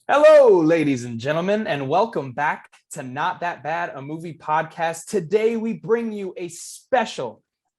Hello, ladies and gentlemen, and welcome back to Not That Bad, a movie podcast. Today, we bring you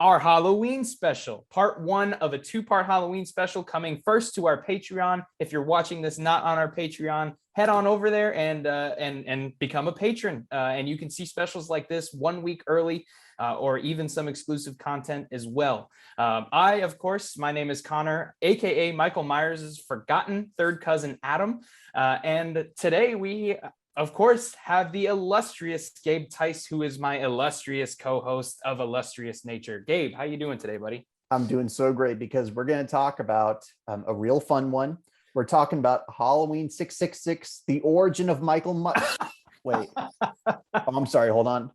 our Halloween special, part one of a two-part Halloween special coming first to our Patreon. If you're watching this not on our Patreon, head on over there and become a patron. And you can see specials like this 1 week early, or even some exclusive content as well. Of course, my name is Connor, aka Michael Myers' forgotten third cousin Adam. And today we, of course, have the illustrious Gabe Tice, who is my illustrious co-host of Illustrious Nature. Gabe, how you doing today, buddy? I'm doing so great because we're going to talk about a real fun one. We're talking about Halloween 666, the origin of Michael Myers. Wait, I'm sorry. Hold on.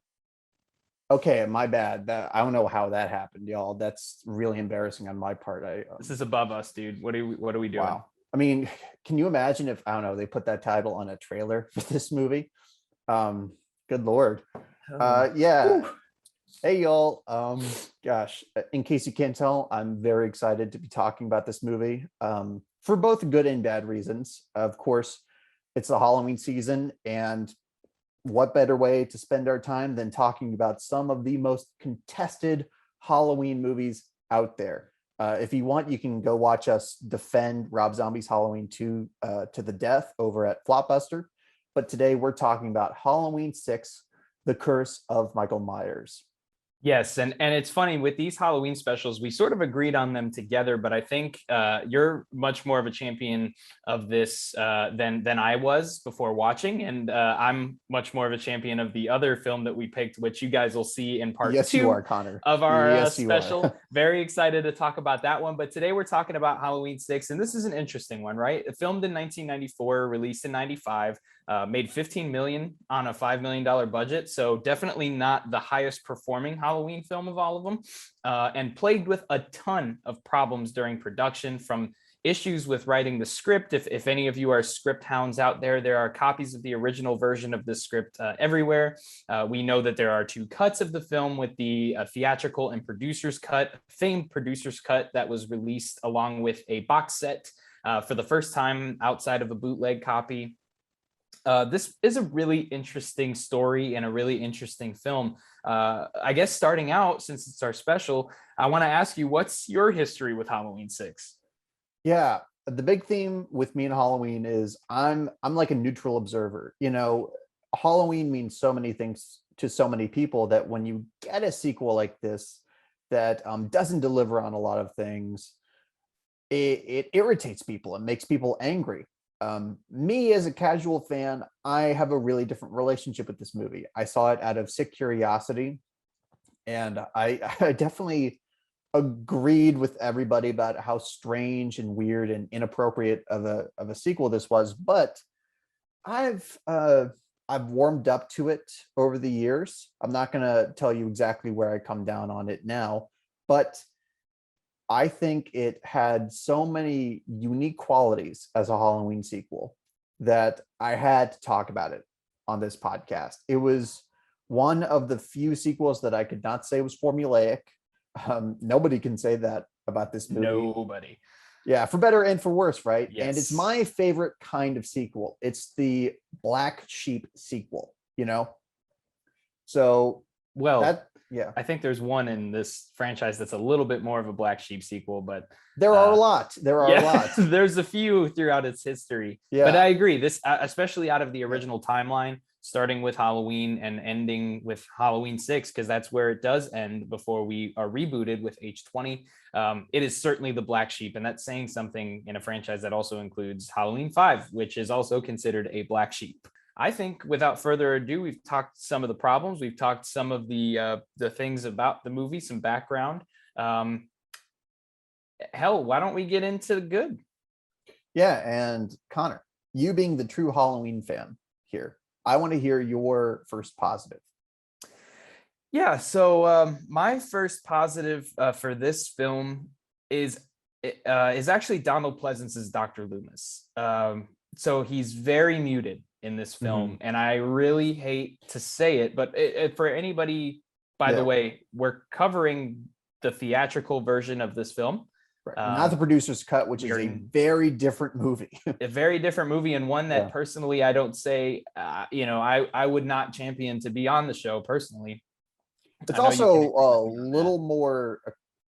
Okay, my bad. I don't know how that happened, y'all. That's really embarrassing on my part. This is above us, dude. What are we doing? Wow. I mean, can you imagine if, I don't know, they put that title on a trailer for this movie? Good Lord. Yeah. Whew. Hey, y'all. Gosh, in case you can't tell, I'm very excited to be talking about this movie for both good and bad reasons. Of course, it's the Halloween season, and what better way to spend our time than talking about some of the most contested Halloween movies out there. If you want, you can go watch us defend Rob Zombie's Halloween 2 to the death over at Flopbuster. But today we're talking about Halloween 6, The Curse of Michael Myers. Yes, and it's funny with these Halloween specials, we sort of agreed on them together, but I think you're much more of a champion of this than I was before watching, and I'm much more of a champion of the other film that we picked, which you guys will see in part yes, two you are, Connor. of our yes, special. Very excited to talk about that one, but today we're talking about Halloween 6, and this is an interesting one, right? It filmed in 1994, released in 95. Made $15 million on a $5 million budget, so definitely not the highest performing Halloween film of all of them, and plagued with a ton of problems during production, from issues with writing the script. If any of you are script hounds out there, there are copies of the original version of the script everywhere. We know that there are two cuts of the film, with the theatrical and producer's cut, famed producer's cut that was released along with a box set for the first time outside of a bootleg copy. This is a really interesting story and a really interesting film. I guess starting out, since it's our special, I want to ask you, what's your history with Halloween 6? Yeah, the big theme with me and Halloween is I'm like a neutral observer. You know, Halloween means so many things to so many people that when you get a sequel like this that doesn't deliver on a lot of things, it irritates people and makes people angry. Me as a casual fan, I have a really different relationship with this movie. I saw it out of sick curiosity, and I definitely agreed with everybody about how strange and weird and inappropriate of a sequel this was. But I've warmed up to it over the years. I'm not gonna tell you exactly where I come down on it now, but I think it had so many unique qualities as a Halloween sequel that I had to talk about it on this podcast. It was one of the few sequels that I could not say was formulaic. Nobody can say that about this movie. Nobody. Yeah, for better and for worse, right? Yes. And it's my favorite kind of sequel. It's the black sheep sequel, you know? So, well, yeah, I think there's one in this franchise that's a little bit more of a black sheep sequel, but there are a lot. There are a lot. There's a few throughout its history. Yeah. But I agree. This, especially out of the original timeline, starting with Halloween and ending with Halloween 6, because that's where it does end before we are rebooted with H20. It is certainly the black sheep, and that's saying something in a franchise that also includes Halloween 5, which is also considered a black sheep. I think without further ado, we've talked some of the problems. We've talked some of the things about the movie, some background. Hell, why don't we get into the good? Yeah, and Connor, you being the true Halloween fan here, I want to hear your first positive. Yeah, so my first positive for this film is actually Donald Pleasence's Dr. Loomis. So he's very muted in this film, and I really hate to say it, but for anybody, by the way, we're covering the theatrical version of this film, Right. Not the producer's cut, which is a very different movie. A very different movie, and one that personally I don't say, I would not champion to be on the show personally. It's also a little more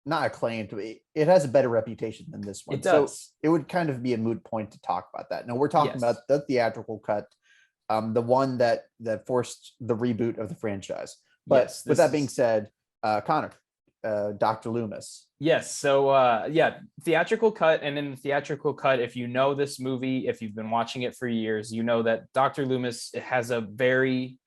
not acclaimed. It has a better reputation than this one. It does. So it would kind of be a moot point to talk about that. No, we're talking about the theatrical cut, the one that forced the reboot of the franchise. But with that being said, Connor, Dr. Loomis. Yes. So theatrical cut. And in the theatrical cut, if you know this movie, if you've been watching it for years, you know that Dr. Loomis has a very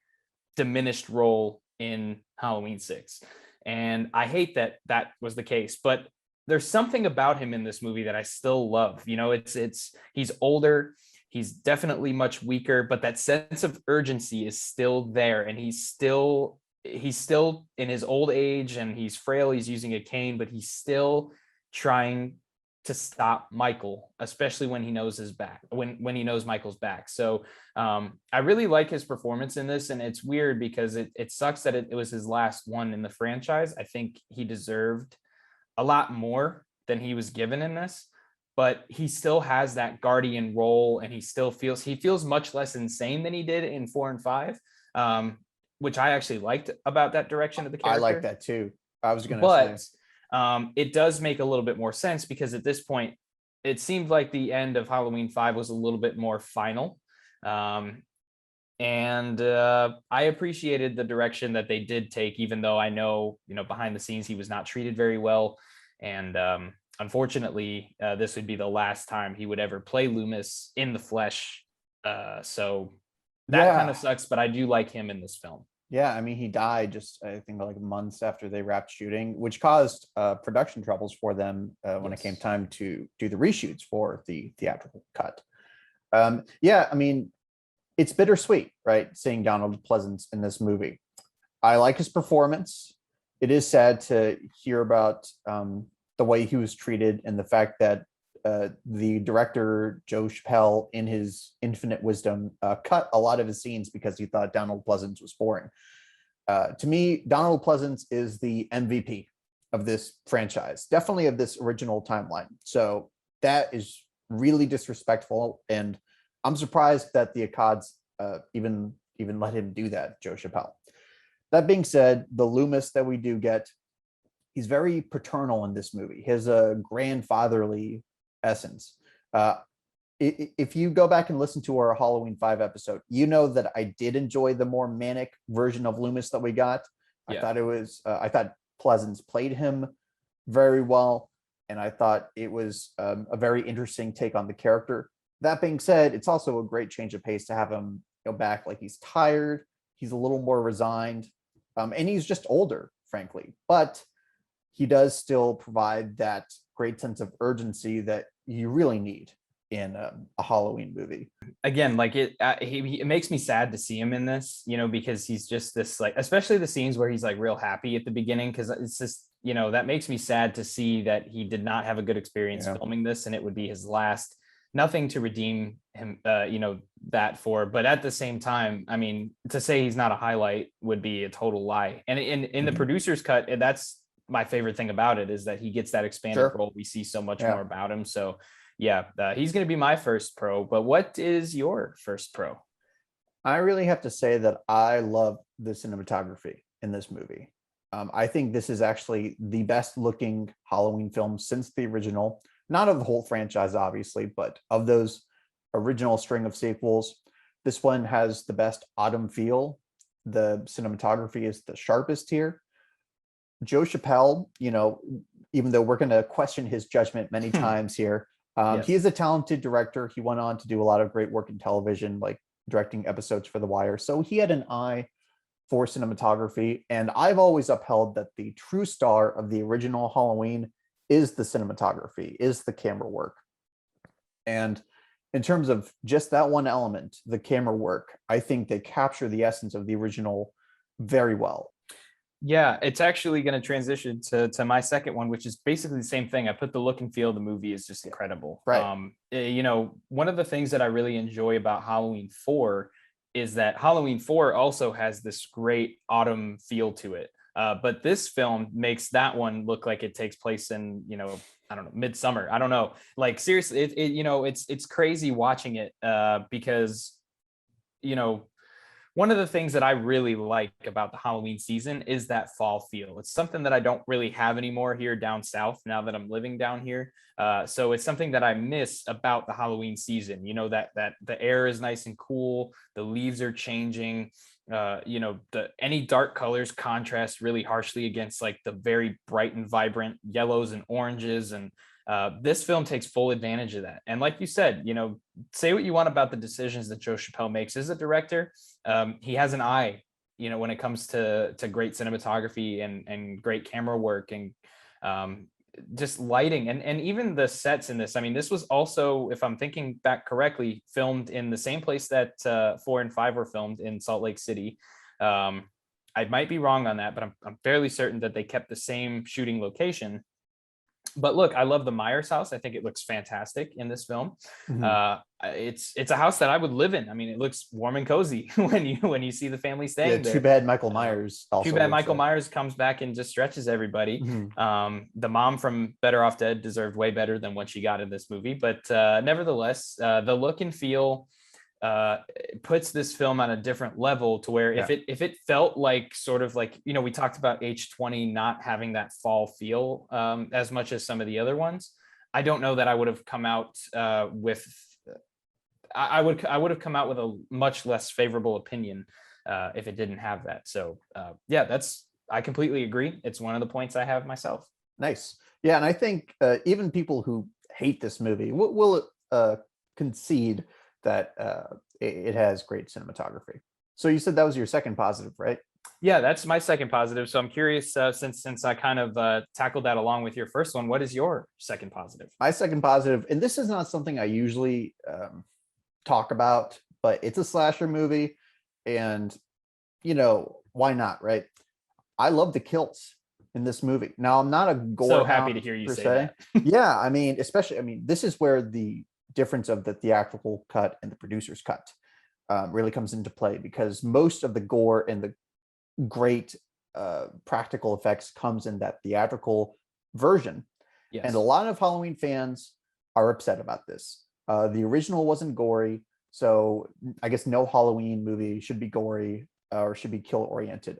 diminished role in Halloween 6. And I hate that was the case, but there's something about him in this movie that I still love. He's older, he's definitely much weaker, but that sense of urgency is still there. And he's still in his old age, and he's frail, he's using a cane, but he's still trying to stop Michael, especially when he knows his back, when he knows Michael's back. So I really like his performance in this, and it's weird because it sucks that it was his last one in the franchise. I think he deserved a lot more than he was given in this, but he still has that guardian role, and he feels much less insane than he did in 4 and 5, which I actually liked about that direction of the character. I like that too. I was going to say. It does make a little bit more sense because at this point, it seemed like the end of Halloween 5 was a little bit more final. And I appreciated the direction that they did take, even though I know, behind the scenes, he was not treated very well. And unfortunately, this would be the last time he would ever play Loomis in the flesh. So that kind of sucks, but I do like him in this film. Yeah, I mean, he died just, I think, like months after they wrapped shooting, which caused production troubles for them when it came time to do the reshoots for the theatrical cut. I mean, it's bittersweet, right? Seeing Donald Pleasence in this movie. I like his performance. It is sad to hear about the way he was treated and the fact that the director, Joe Chappelle, in his infinite wisdom, cut a lot of his scenes because he thought Donald Pleasence was boring. To me, Donald Pleasence is the MVP of this franchise, definitely of this original timeline. So that is really disrespectful, and I'm surprised that the Akkads even let him do that, Joe Chappelle. That being said, the Loomis that we do get, he's very paternal in this movie. He has a grandfatherly essence. If you go back and listen to our Halloween 5 episode, you know that I did enjoy the more manic version of Loomis that we got. I thought Pleasence played him very well, and I thought it was a very interesting take on the character. That being said, it's also a great change of pace to have him back. Like, he's tired, he's a little more resigned, and he's just older, frankly, but he does still provide that great sense of urgency that you really need in a Halloween movie. Again, like it makes me sad to see him in this, because he's just this, like, especially the scenes where he's like real happy at the beginning, because it's just, that makes me sad to see that he did not have a good experience filming this, and it would be his last. Nothing to redeem him, that for. But at the same time, I mean, to say he's not a highlight would be a total lie. And in the producer's cut, that's my favorite thing about it, is that he gets that expanded role. We see so much more about him. So he's going to be my first pro. But what is your first pro? I really have to say that I love the cinematography in this movie. I think this is actually the best looking Halloween film since the original, not of the whole franchise, obviously, but of those original string of sequels. This one has the best autumn feel. The cinematography is the sharpest here. Joe Chappelle, even though we're going to question his judgment many times here, he is a talented director. He went on to do a lot of great work in television, like directing episodes for The Wire. So he had an eye for cinematography. And I've always upheld that the true star of the original Halloween is the cinematography, is the camera work. And in terms of just that one element, the camera work, I think they capture the essence of the original very well. Yeah, it's actually going to transition to my second one, which is basically the same thing. I put the look and feel of the movie is just incredible. Right. One of the things that I really enjoy about Halloween 4 is that Halloween 4 also has this great autumn feel to it. But this film makes that one look like it takes place in, I don't know, Midsummer. I don't know. Like seriously, it's crazy watching it because you know, one of the things that I really like about the Halloween season is that fall feel. It's something that I don't really have anymore here down south now that I'm living down here. So it's something that I miss about the Halloween season. That the air is nice and cool, the leaves are changing. The any dark colors contrast really harshly against like the very bright and vibrant yellows and oranges, and this film takes full advantage of that. And like you said, say what you want about the decisions that Joe Chappelle makes as a director. He has an eye, when it comes to great cinematography and great camera work, and just lighting, and even the sets in this. I mean, this was also, if I'm thinking back correctly, filmed in the same place that 4 and 5 were filmed, in Salt Lake City. I might be wrong on that, but I'm fairly certain that they kept the same shooting location. But look, I love the Myers house. I think it looks fantastic in this film. It's a house that I would live in. I mean, it looks warm and cozy when you see the family staying there. Too bad Michael Myers also Too bad lives Michael there. Myers comes back and just stretches everybody. The mom from Better Off Dead deserved way better than what she got in this movie. But nevertheless, the look and feel puts this film on a different level, to where if it felt like sort of like, we talked about H20 not having that fall feel as much as some of the other ones, I don't know that I would have come out with I would have come out with a much less favorable opinion if it didn't have that. So I completely agree. It's one of the points I have myself. Nice. Yeah, and I think even people who hate this movie will concede that it has great cinematography. So you said that was your second positive, right? Yeah, that's my second positive. So I'm curious, since I kind of tackled that along with your first one, what is your second positive? My second positive, and this is not something I usually talk about, but it's a slasher movie, and why not, right? I love the kills in this movie. Now, I'm not a gore so happy to hear you say that. Yeah, I mean, this is where the difference of the theatrical cut and the producer's cut really comes into play, because most of the gore and the great practical effects comes in that theatrical version. Yes. And a lot of Halloween fans are upset about this. The original wasn't gory, so I guess no Halloween movie should be gory or should be kill oriented.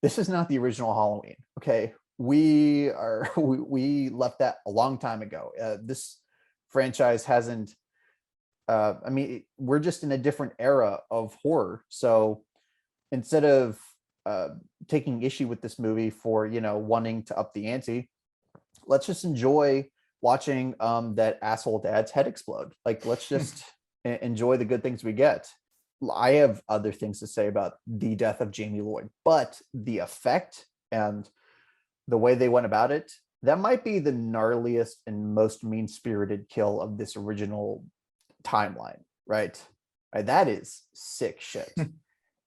This is not the original Halloween. Okay, we left that a long time ago. This franchise hasn't. I mean, we're just in a different era of horror. So instead of taking issue with this movie for wanting to up the ante, let's just enjoy watching that asshole dad's head explode. Like, let's just enjoy the good things we get. I have other things to say about the death of Jamie Lloyd, but the effect and the way they went about it, that might be the gnarliest and most mean-spirited kill of this original timeline, right? That is sick shit.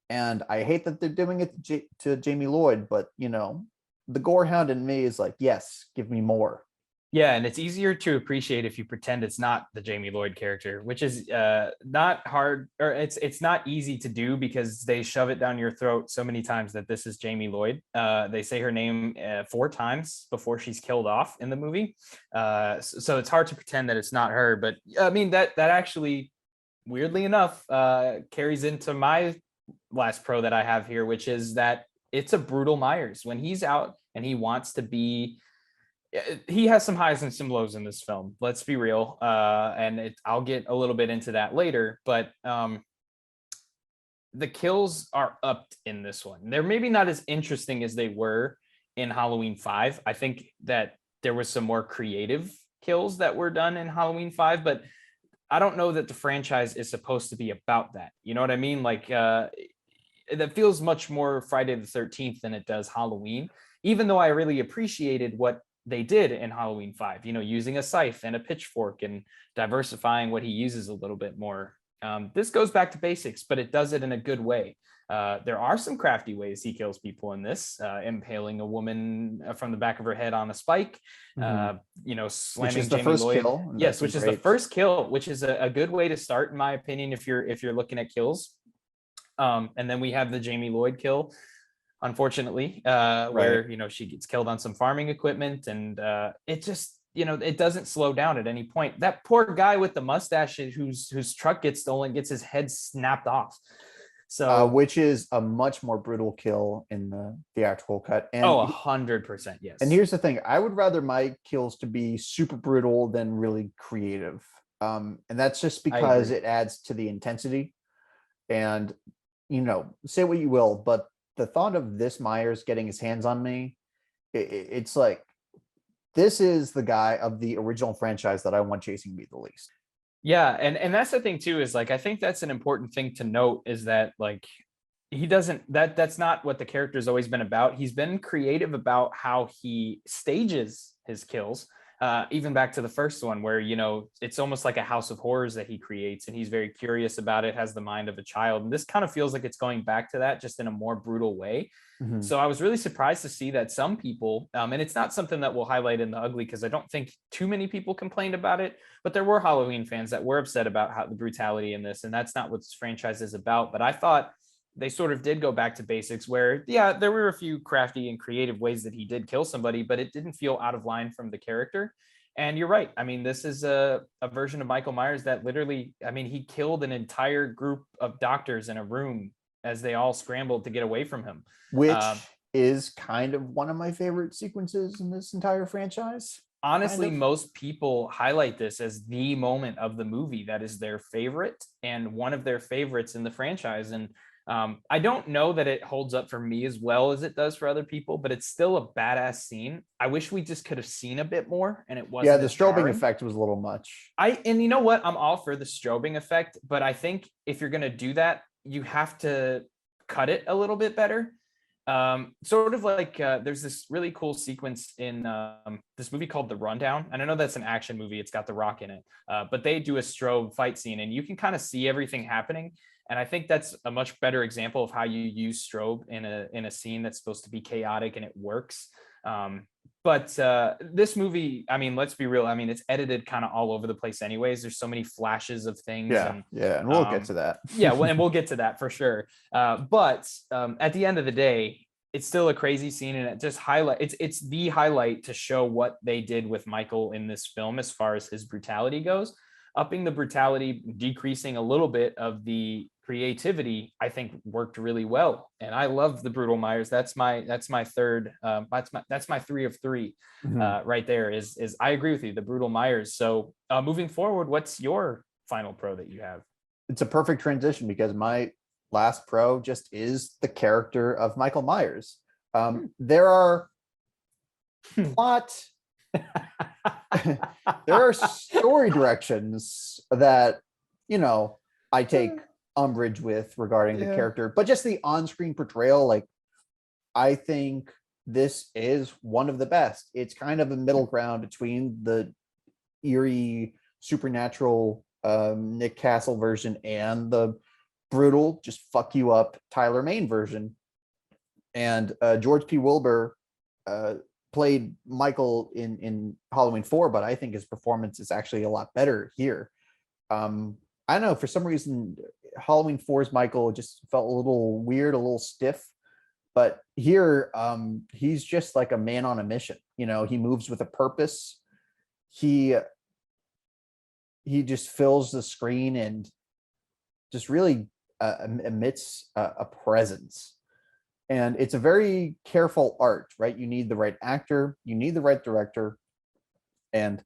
And I hate that they're doing it to Jamie Lloyd, but the gorehound in me is like, yes, give me more. Yeah, and it's easier to appreciate if you pretend it's not the Jamie Lloyd character, which is not hard, or it's not easy to do, because they shove it down your throat so many times that this is Jamie Lloyd. They say her name 4 times before she's killed off in the movie, so it's hard to pretend that it's not her. But I mean, that actually, weirdly enough, carries into my last pro that I have here, which is that it's a brutal Myers. When he's out and he wants to be, he has some highs and some lows in this film. Let's be real. And I'll get a little bit into that later, but the kills are upped in this one. They're maybe not as interesting as they were in Halloween 5. I think that there was some more creative kills that were done in Halloween 5, but I don't know that the franchise is supposed to be about that. You know what I mean? Like, that feels much more Friday the 13th than it does Halloween, even though I really appreciated what they did in Halloween 5, using a scythe and a pitchfork and diversifying what he uses a little bit more. This goes back to basics, but it does it in a good way. There are some crafty ways he kills people in this, impaling a woman from the back of her head on a spike, slamming Jamie Lloyd. Yes, which is the first kill, which is a good way to start, in my opinion, if you're looking at kills. And then we have the Jamie Lloyd kill, unfortunately, where she gets killed on some farming equipment, and it doesn't slow down at any point. That poor guy with the mustache whose truck gets stolen gets his head snapped off. So, which is a much more brutal kill in the theatrical cut. oh, 100%, And yes. here's the thing: I would rather my kills to be super brutal than really creative, and that's just I because agree. it adds to the intensity. And say what you will, but the thought of this Myers getting his hands on me, it's like this is the guy of the original franchise that I want chasing me the least. Yeah, and that's the thing too, is like I think that's an important thing to note, is that like he doesn't that's not what the character's always been about. He's been creative about how he stages his kills. Even back to the first one, where it's almost like a house of horrors that he creates, and he's very curious about it, has the mind of a child. And this kind of feels like it's going back to that, just in a more brutal way. Mhm. So I was really surprised to see that some people, and it's not something that we'll highlight in the ugly because I don't think too many people complained about it, but there were Halloween fans that were upset about how the brutality in this, and that's not what this franchise is about. But I thought they sort of did go back to basics, where yeah, there were a few crafty and creative ways that he did kill somebody, but it didn't feel out of line from the character. And you're right. I mean, this is a version of Michael Myers that literally, I mean, he killed an entire group of doctors in a room as they all scrambled to get away from him. Which Um, is kind of one of my favorite sequences in this entire franchise. Kind Honestly, of. most people highlight this as the moment of the movie that is their favorite and one of their favorites in the franchise. And I don't know that it holds up for me as well as it does for other people, but it's still a badass scene. I wish we just could have seen a bit more and it Yeah, wasn't the as strobing jarring. effect was a little much. And you know what? I'm all for the strobing effect, but I think if you're going to do that, you have to cut it a little bit better. Sort of like there's this really cool sequence in this movie called The Rundown, and I know that's an action movie. It's got The Rock in it, but they do a strobe fight scene, and you can kind of see everything happening. And I think that's a much better example of how you use strobe in a scene that's supposed to be chaotic, and it works. But this movie, I mean, let's be real. I mean, it's edited kind of all over the place, anyways. There's so many flashes of things, Yeah, and yeah, and we'll get to that. yeah, well, and we'll get to that for sure. But at the end of the day, it's still a crazy scene, and it just it's the highlight to show what they did with Michael in this film as far as his brutality goes. Upping the brutality, decreasing a little bit of the creativity, I think worked really well. And I love the brutal Myers. That's my third. That's my 3 of 3 Mhm. right there. Is I agree with you, the brutal Myers. So moving forward, what's your final pro that you have? It's a perfect transition because my last pro just is the character of Michael Myers. There are plot, there are story directions that I take umbrage with regarding the Yeah. character, but just the on-screen portrayal, like I think this is one of the best. It's kind of a middle ground between the eerie supernatural Nick Castle version and the brutal just fuck you up Tyler Mane version. And George P. Wilbur played Michael in Halloween 4, but I think his performance is actually a lot better here. I don't know, for some reason Halloween 4's Michael just felt a little weird, a little stiff. But here, he's just like a man on a mission. He moves with a purpose. He just fills the screen and just really emits a presence. And it's a very careful art, right? You need the right actor, you need the right director. And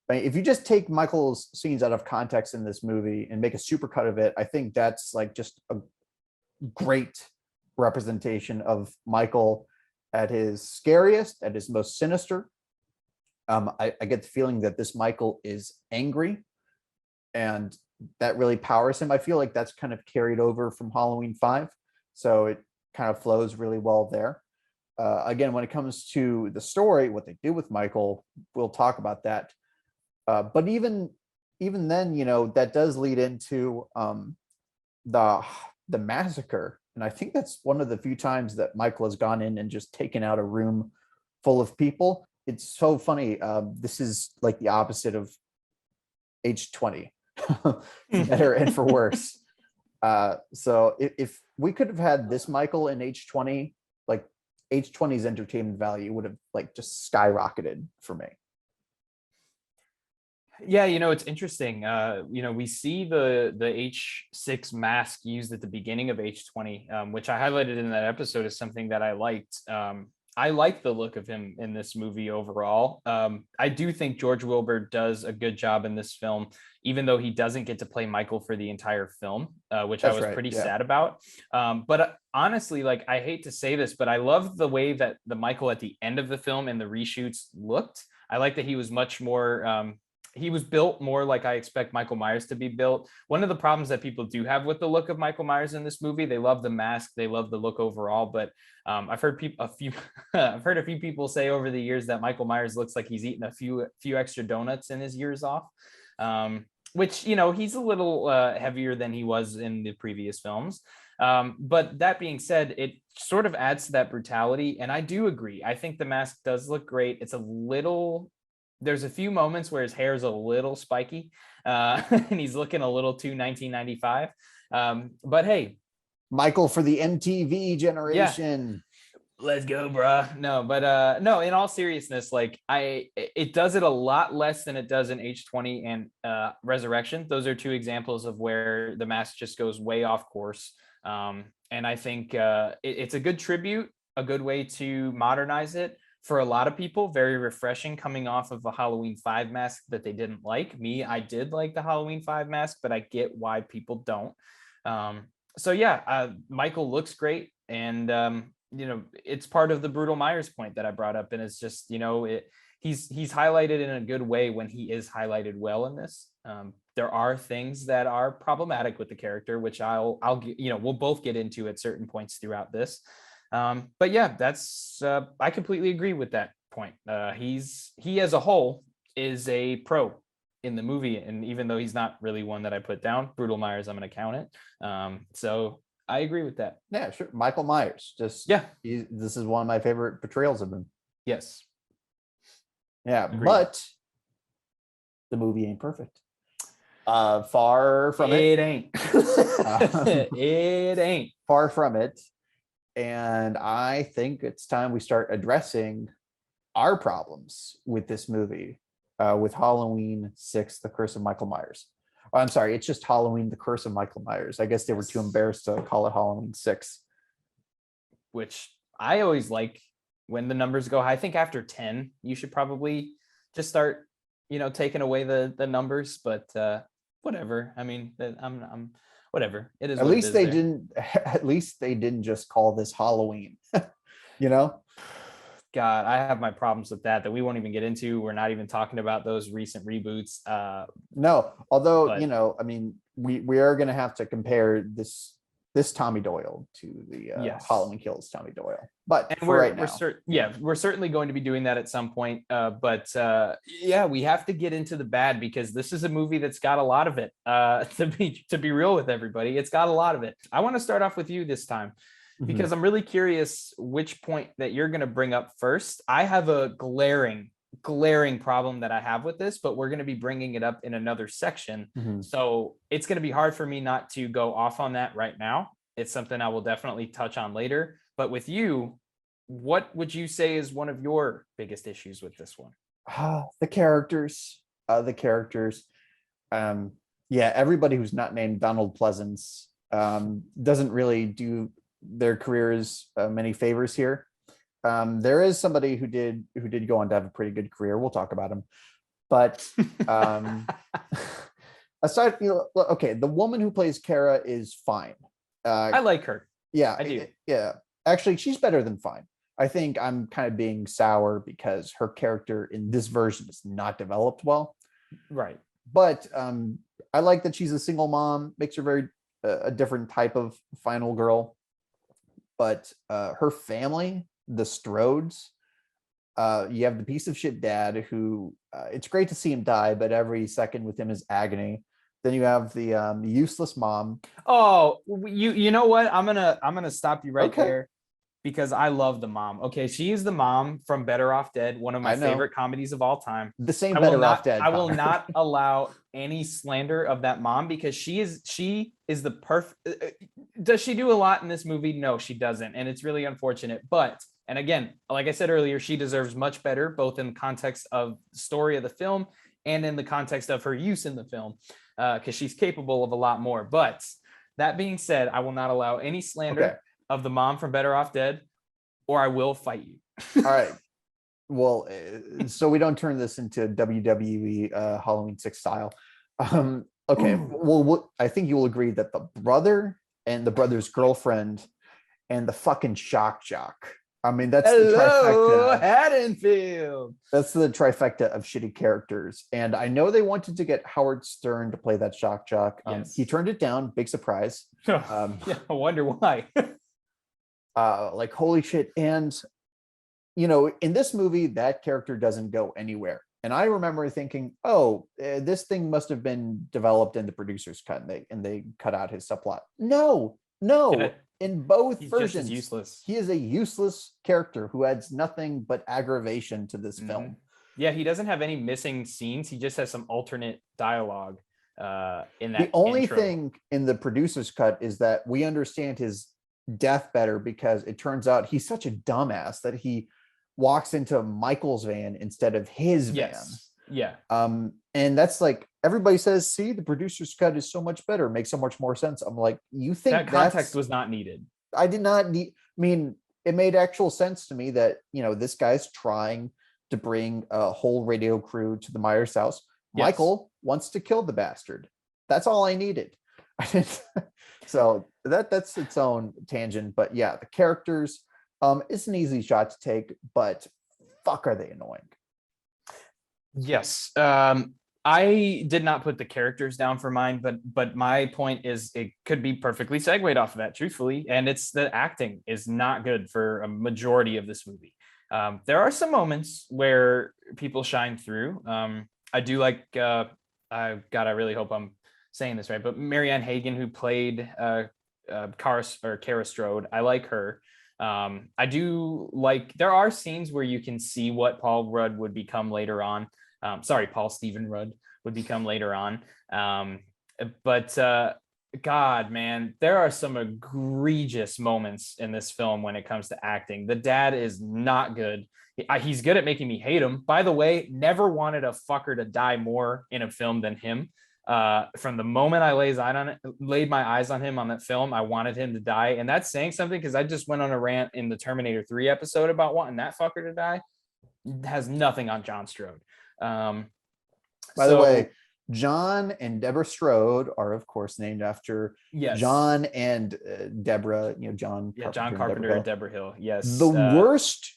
if you just take Michael's scenes out of context in this movie and make a supercut of it, I think that's like just a great representation of Michael at his scariest, at his most sinister. I get the feeling that this Michael is angry, and that really powers him. I feel like that's kind of carried over from Halloween 5, so it kind of flows really well there. Again, when it comes to the story, what they do with Michael, we'll talk about that. But even then, that does lead into the massacre, and I think that's one of the few times that Michael has gone in and just taken out a room full of people. It's so funny. This is like the opposite of H20, for better and for worse. So if we could have had this Michael in H20, like H20's entertainment value would have like just skyrocketed for me. Yeah, it's interesting. We see the H6 mask used at the beginning of H20, which I highlighted in that episode as something that I liked. I like the look of him in this movie overall. I do think George Wilbur does a good job in this film, even though he doesn't get to play Michael for the entire film, which I That's was right. pretty Yeah. sad about. But honestly, like, I hate to say this, but I love the way that the Michael at the end of the film and the reshoots looked. I like that he was much more he was built more like I expect Michael Myers to be built. One of the problems that people do have with the look of Michael Myers in this movie, they love the mask, they love the look overall, but I've heard a few I've heard a few people say over the years that Michael Myers looks like he's eaten a few extra donuts in his years off. Which, he's a little heavier than he was in the previous films. But that being said, it sort of adds to that brutality. And I do agree. I think the mask does look great. There's a few moments where his hair is a little spiky and he's looking a little too 1995. But hey, Michael for the MTV yeah, generation. let's go, bruh. No, but no, in all seriousness, like, it does it a lot less than it does in H20 and Resurrection. Those are two examples of where the mask just goes way off course. And I think it's a good tribute, a good way to modernize it. For a lot of people, very refreshing, coming off of a Halloween 5 mask that they didn't like. Me, I did like the Halloween 5 mask, but I get why people don't. So yeah, Michael looks great, and it's part of the brutal Myers point that I brought up, and it's just, he's highlighted in a good way when he is highlighted well in this. There are things that are problematic with the character, which we'll both get into at certain points throughout this. But yeah, that's I completely agree with that point. He as a whole is a pro in the movie, and even though he's not really one that I put down, Brutal Myers, I'm going to count it. So I agree with that. Yeah, sure. Michael Myers. Yeah. This is one of my favorite portrayals of him. Yes. Yeah, Agreed. but the movie ain't perfect. Far from it. It ain't. It ain't. Far from it. And I think it's time we start addressing our problems with this movie, with Halloween 6, The Curse of Michael Myers. Oh, I'm sorry, it's just Halloween, The Curse of Michael Myers. I guess they were too embarrassed to call it Halloween 6. Which I always like when the numbers go high. I think after 10, you should probably just start, taking away the numbers, but whatever. I mean, I'm whatever. It is. At least they didn't. At least they didn't just call this Halloween. God, I have my problems with that we won't even get into. We're not even talking about those recent reboots. No, although I mean, we are going to have to compare this Tommy Doyle to the Halloween Kills Tommy Doyle. But we're certainly going to be doing that at some point. But we have to get into the bad, because this is a movie that's got a lot of it. To be real with everybody, it's got a lot of it. I want to start off with you this time, because I'm really curious which point that you're going to bring up first. I have a glaring problem that I have with this, but we're going to be bringing it up in another section. So it's going to be hard for me not to go off on that right now. It's something I will definitely touch on later. But with you, what would you say is one of your biggest issues with this one? The characters. Everybody who's not named Donald Pleasance doesn't really do their careers many favors here. There is somebody who did go on to have a pretty good career. We'll talk about him, but aside, okay, the woman who plays Kara is fine. I like her. Yeah, I do. Yeah, actually, she's better than fine. I think I'm kind of being sour because her character in this version is not developed well. Right. But I like that she's a single mom. Makes her very a different type of final girl. But her family, the Strodes, you have the piece of shit dad who it's great to see him die, but every second with him is agony. Then you have the useless mom. Oh, you know what? I'm gonna stop you right there, because I love the mom. Okay, she is the mom from Better Off Dead, one of my favorite comedies of all time. The same Better Off Dead. I will not allow any slander of that mom, because she is the perfect. Does she do a lot in this movie? No, she doesn't, and it's really unfortunate. But, and again, like I said earlier, she deserves much better, both in context of the story of the film and in the context of her use in the film, because she's capable of a lot more. But that being said, I will not allow any slander Okay. of the mom from Better Off Dead, or I will fight you. All right. Well, so we don't turn this into WWE Halloween 6 style. Okay. Well, I think you'll agree that the brother and the brother's girlfriend and the fucking shock jock. I mean, that's the Hello, trifecta. Haddonfield. That's the trifecta of shitty characters. And I know they wanted to get Howard Stern to play that shock jock. Yes. He turned it down. Big surprise. Yeah, I wonder why. Like, holy shit. And, you know, in this movie, that character doesn't go anywhere. And I remember thinking, oh, this thing must have been developed in the producer's cut, and they cut out his subplot. No. In both He's versions, just as useless. he is a useless character who adds nothing but aggravation to this film. Yeah, he doesn't have any missing scenes. He just has some alternate dialogue in that. The only intro. thing in the producer's cut is that we understand his death better, because it turns out he's such a dumbass that he walks into Michael's van instead of his van. Yeah. And that's like, everybody says, see, the producer's cut is so much better, makes so much more sense. I'm like, you think That context was not needed. I did not need, I mean, it made actual sense to me that, you know, this guy's trying to bring a whole radio crew to the Myers house. Yes. Michael wants to kill the bastard. That's all I needed. So that's its own tangent. But yeah, the characters, it's an easy shot to take, but fuck, are they annoying? Yes. I did not put the characters down for mine, but my point is it could be perfectly segued off of that, truthfully. And it's the acting is not good for a majority of this movie. There are some moments where people shine through. I do like, God, I really hope I'm saying this right, but Marianne Hagen, who played Kara Strode, I like her. I do like, there are scenes where you can see what Paul Rudd would become later on. Paul Stephen Rudd would become later on. But God, man, there are some egregious moments in this film when it comes to acting. The dad is not good. He's good at making me hate him. By the way, never wanted a fucker to die more in a film than him. From the moment I laid my eyes on him on that film, I wanted him to die. And that's saying something, because I just went on a rant in the Terminator 3 episode about wanting that fucker to die. It has nothing on John Strode. By the way, John and Deborah Strode are, of course, named after John and Deborah. You know, John. Yeah, John Carpenter and Deborah Hill. Yes. The worst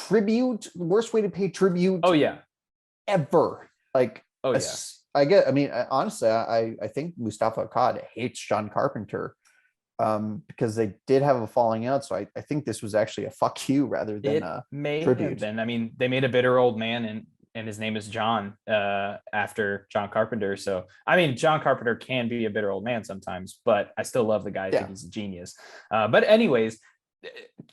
way to pay tribute. Oh yeah. Ever. Like. Oh yeah. I mean, honestly, I think Mustafa Akkad hates John Carpenter, because they did have a falling out. So I think this was actually a fuck you rather than a tribute. I mean, they made a bitter old man, and his name is John, after John Carpenter. So I mean, John Carpenter can be a bitter old man sometimes, but I still love the guy. I think he's a genius. But anyways,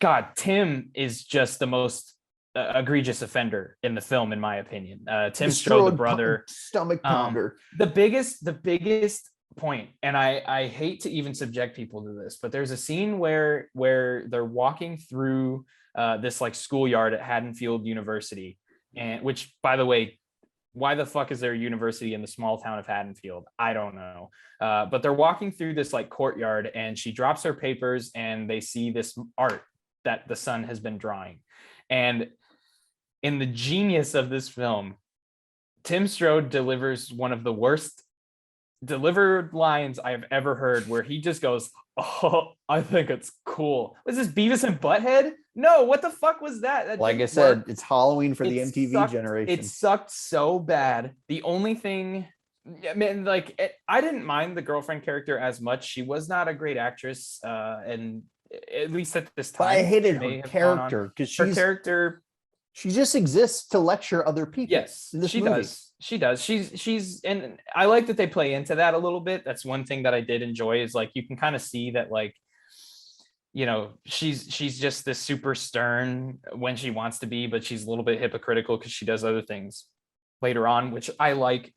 God, Tim is just the most egregious offender in the film, in my opinion. Tim Strode, the brother, stomach pounder. The biggest point, and I hate to even subject people to this, but there's a scene where they're walking through this like schoolyard at Haddonfield University, and which, by the way, why the fuck is there a university in the small town of Haddonfield? I don't know. But they're walking through this like courtyard, and she drops her papers, and they see this art that the son has been drawing. And in the genius of this film, Tim Strode delivers one of the worst delivered lines I have ever heard, where he just goes, "Oh, I think it's cool." Was this Beavis and Butthead? No, what the fuck was that? Like I said, it's Halloween for the MTV generation. It sucked so bad. The only thing, I mean, like, I didn't mind the girlfriend character as much. She was not a great actress, and at least at this time. But I hated her character, because she just exists to lecture other people. Yes, she does. She does. She's, and I like that they play into that a little bit. That's one thing that I did enjoy, is like, you can kind of see that, like, you know, she's just this super stern when she wants to be, but she's a little bit hypocritical because she does other things later on, which I like.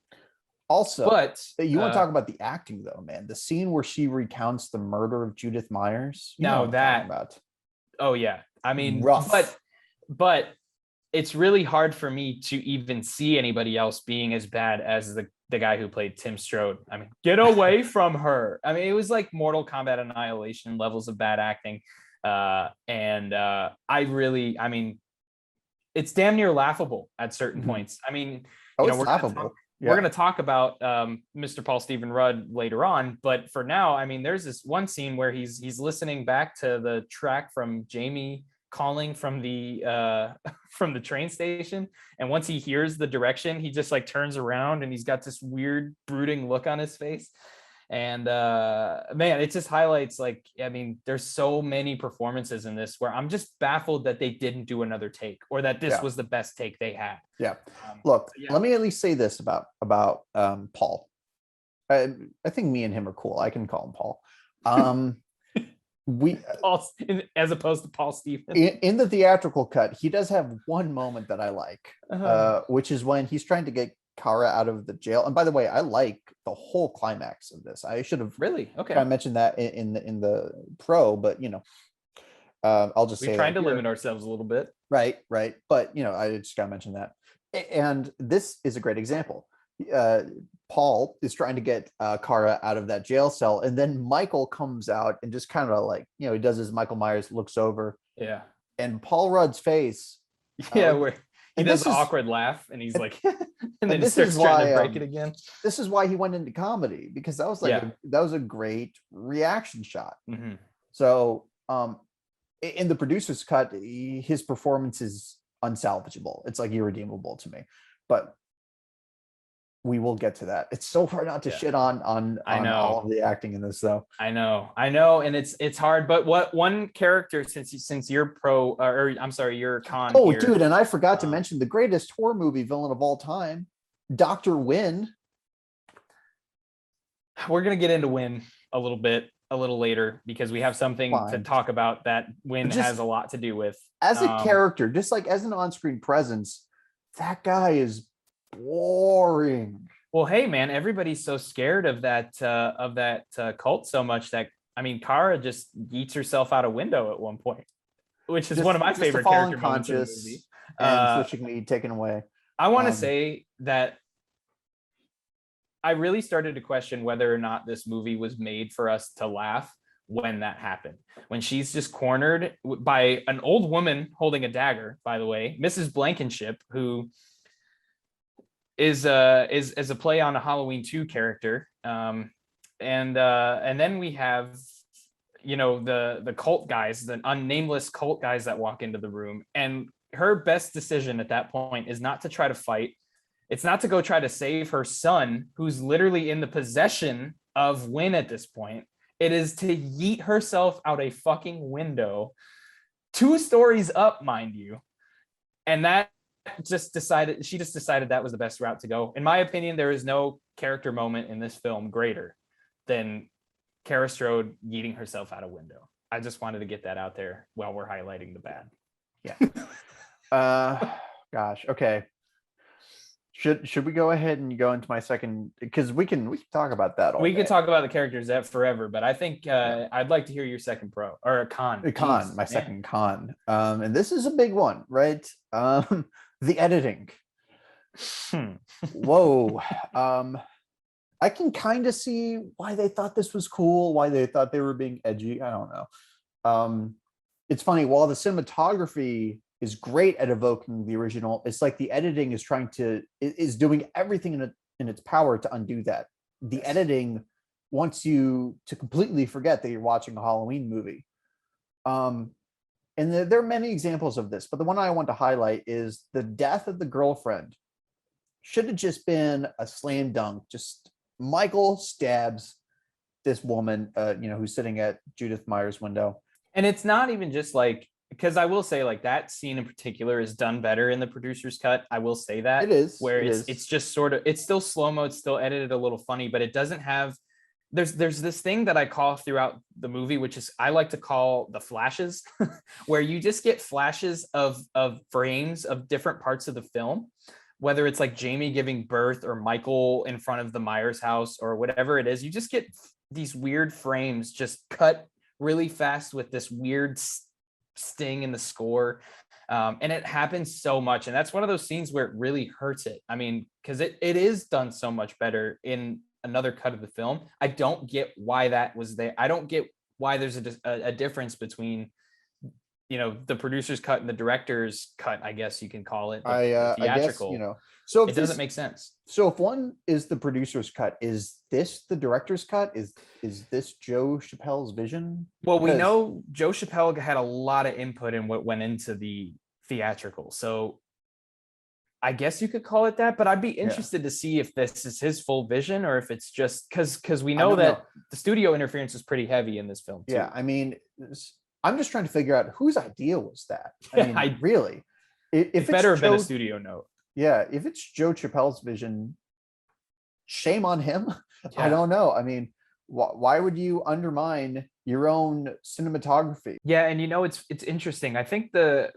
Also, but you want to talk about the acting, though, man. The scene where she recounts the murder of Judith Myers. Oh yeah, I mean, rough. but it's really hard for me to even see anybody else being as bad as the guy who played Tim Strode. I mean, get away from her. I mean, it was like Mortal Kombat Annihilation levels of bad acting. I mean, it's damn near laughable at certain points. I mean, Oh, you know, it's laughable. we're going to talk about Mr. Paul Stephen Rudd later on, but for now, I mean, there's this one scene where he's listening back to the track from Jamie calling from the from the train station, and once he hears the direction, he just like turns around and he's got this weird brooding look on his face. And man, it just highlights, like, I mean, there's so many performances in this where I'm just baffled that they didn't do another take, or that this was the best take they had. Yeah. Look, let me at least say this about Paul. I think me and him are cool. I can call him Paul. Paul, as opposed to Paul Stephen. In the theatrical cut, he does have one moment that I like, which is when he's trying to get Kara out of the jail. And by the way, I like the whole climax of this. I should have I mentioned that in the pro, but you know, I'll just say we're trying to limit ourselves a little bit. Right. But you know, I just gotta mention that. And this is a great example. Paul is trying to get Kara out of that jail cell, and then Michael comes out and just kind of like, you know, he does his Michael Myers, looks over, and Paul Rudd's face, where he does the awkward laugh, and he's like, and then he starts trying to break it again. This is why he went into comedy, because that was like that was a great reaction shot. So in the producer's cut, his performance is unsalvageable. It's like irredeemable to me, but we will get to that. It's so hard not to shit on all of the acting in this, though. I know, and it's hard. But what one character, since you're pro, or I'm sorry, you're con. Oh, here, dude, and I forgot to mention the greatest horror movie villain of all time, Dr. Wynn. We're gonna get into Wynn a little later, because we have something to talk about that Wynn has a lot to do with. As a character, just like as an on-screen presence, that guy is boring. Well, hey man, everybody's so scared of that cult so much that, I mean, Kara just yeets herself out a window at one point, which is one of my favorite character moments in the movie. And switching me taken away. I want to say that I really started to question whether or not this movie was made for us to laugh when that happened. When she's just cornered by an old woman holding a dagger, by the way, Mrs. Blankenship, who is a play on a Halloween 2 character. And then we have, you know, the cult guys, the unnameless cult guys that walk into the room. And her best decision at that point is not to try to fight. It's not to go try to save her son, who's literally in the possession of Wynn at this point. It is to yeet herself out a fucking window, 2 stories up, mind you. And that she just decided that was the best route to go. In my opinion, there is no character moment in this film greater than Kara Strode yeeting herself out a window. I just wanted to get that out there while we're highlighting the bad. Yeah. Gosh. Okay. Should we go ahead and go into my second, because we can talk about that all we day. Could talk about the characters that forever, but I think I'd like to hear your second pro or con. My second con. And this is a big one, right? The editing. Whoa. I can kind of see why they thought this was cool, why they thought they were being edgy. I don't know. It's funny, while the cinematography is great at evoking the original, it's like the editing is doing everything in its power to undo that. The editing wants you to completely forget that you're watching a Halloween movie. And there are many examples of this, but the one I want to highlight is the death of the girlfriend. Should have just been a slam dunk. Just Michael stabs this woman, who's sitting at Judith Meyer's window. And it's not even just like, because I will say, like, that scene in particular is done better in the producer's cut. I will say that. It is. Where it's just sort of, it's still slow-mo, it's still edited a little funny, but it doesn't have, there's this thing that I call throughout the movie, which is, I like to call the flashes, where you just get flashes of frames of different parts of the film, whether it's like Jamie giving birth or Michael in front of the Myers house or whatever it is. You just get these weird frames just cut really fast with this weird sting in the score. And it happens so much. And that's one of those scenes where it really hurts it. I mean, because it is done so much better in another cut of the film. I don't get why that was there. I don't get why there's a difference between, the producer's cut and the director's cut, I guess you can call it, the I guess, theatrical. so It if doesn't this, make sense. so if one is the producer's cut, is this the director's cut? Is this Joe Chappelle's vision? Well, we 'Cause- know Joe Chappelle had a lot of input in what went into the theatrical. So I guess you could call it that, but I'd be interested to see if this is his full vision or if it's just because we know don't that know. the studio interference is pretty heavy in this film too. Yeah, I mean, I'm just trying to figure out whose idea was that. I mean, really, if It better have been a Joe, studio note. yeah, if it's Joe Chappelle's vision, shame on him. I Yeah. don't know. I mean, why would you undermine your own cinematography? Yeah, and it's interesting. I think the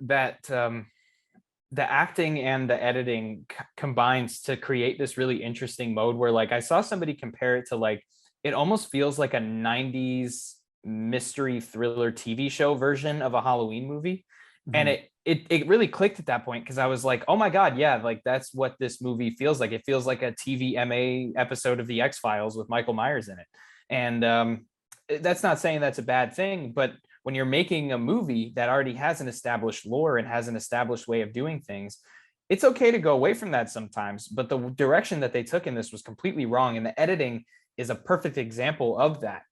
acting and the editing combines to create this really interesting mode where, like, I saw somebody compare it to, like, it almost feels like a 90s mystery thriller TV show version of a Halloween movie. And Mhm. it really clicked at that point because I was like, oh my God, yeah, like that's what this movie feels like. It feels like a TVMA episode of The X-Files with Michael Myers in it. And that's not saying that's a bad thing, but when you're making a movie that already has an established lore and has an established way of doing things, it's okay to go away from that sometimes. But the direction that they took in this was completely wrong. And the editing is a perfect example of that.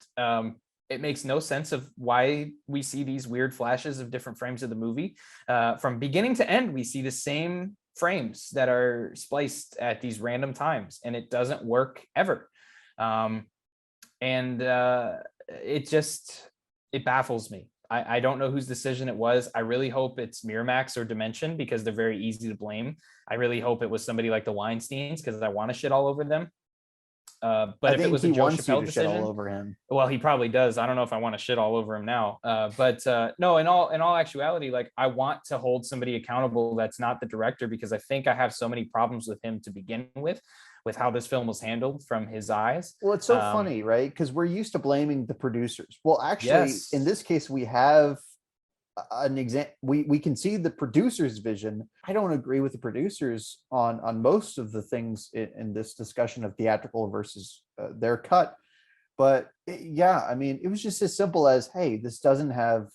It makes no sense of why we see these weird flashes of different frames of the movie. From beginning to end, we see the same frames that are spliced at these random times, and it doesn't work ever. And it baffles me. I don't know whose decision it was. I really hope it's Miramax or Dimension because they're very easy to blame. I really hope it was somebody like the Weinsteins because I want to shit all over them. But I if it think was a he Joe wants you Chappelle to shit all decision, over him. well, he probably does. I don't know if I want to shit all over him now. But no, in all actuality, like, I want to hold somebody accountable that's not the director because I think I have so many problems with him to begin with how this film was handled from his eyes. Well, it's so funny, right? Because we're used to blaming the producers. Well, actually, Yes. in this case, we have an example. We can see the producer's vision. I don't agree with the producers on most of the things in this discussion of theatrical versus their cut. But yeah, I mean, it was just as simple as, hey, this doesn't have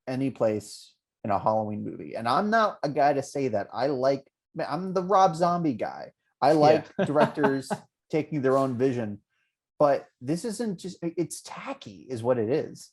any place in a Halloween movie. And I'm not a guy to say that. I'm the Rob Zombie guy. I like directors taking their own vision, but this isn't just, it's tacky is what it is.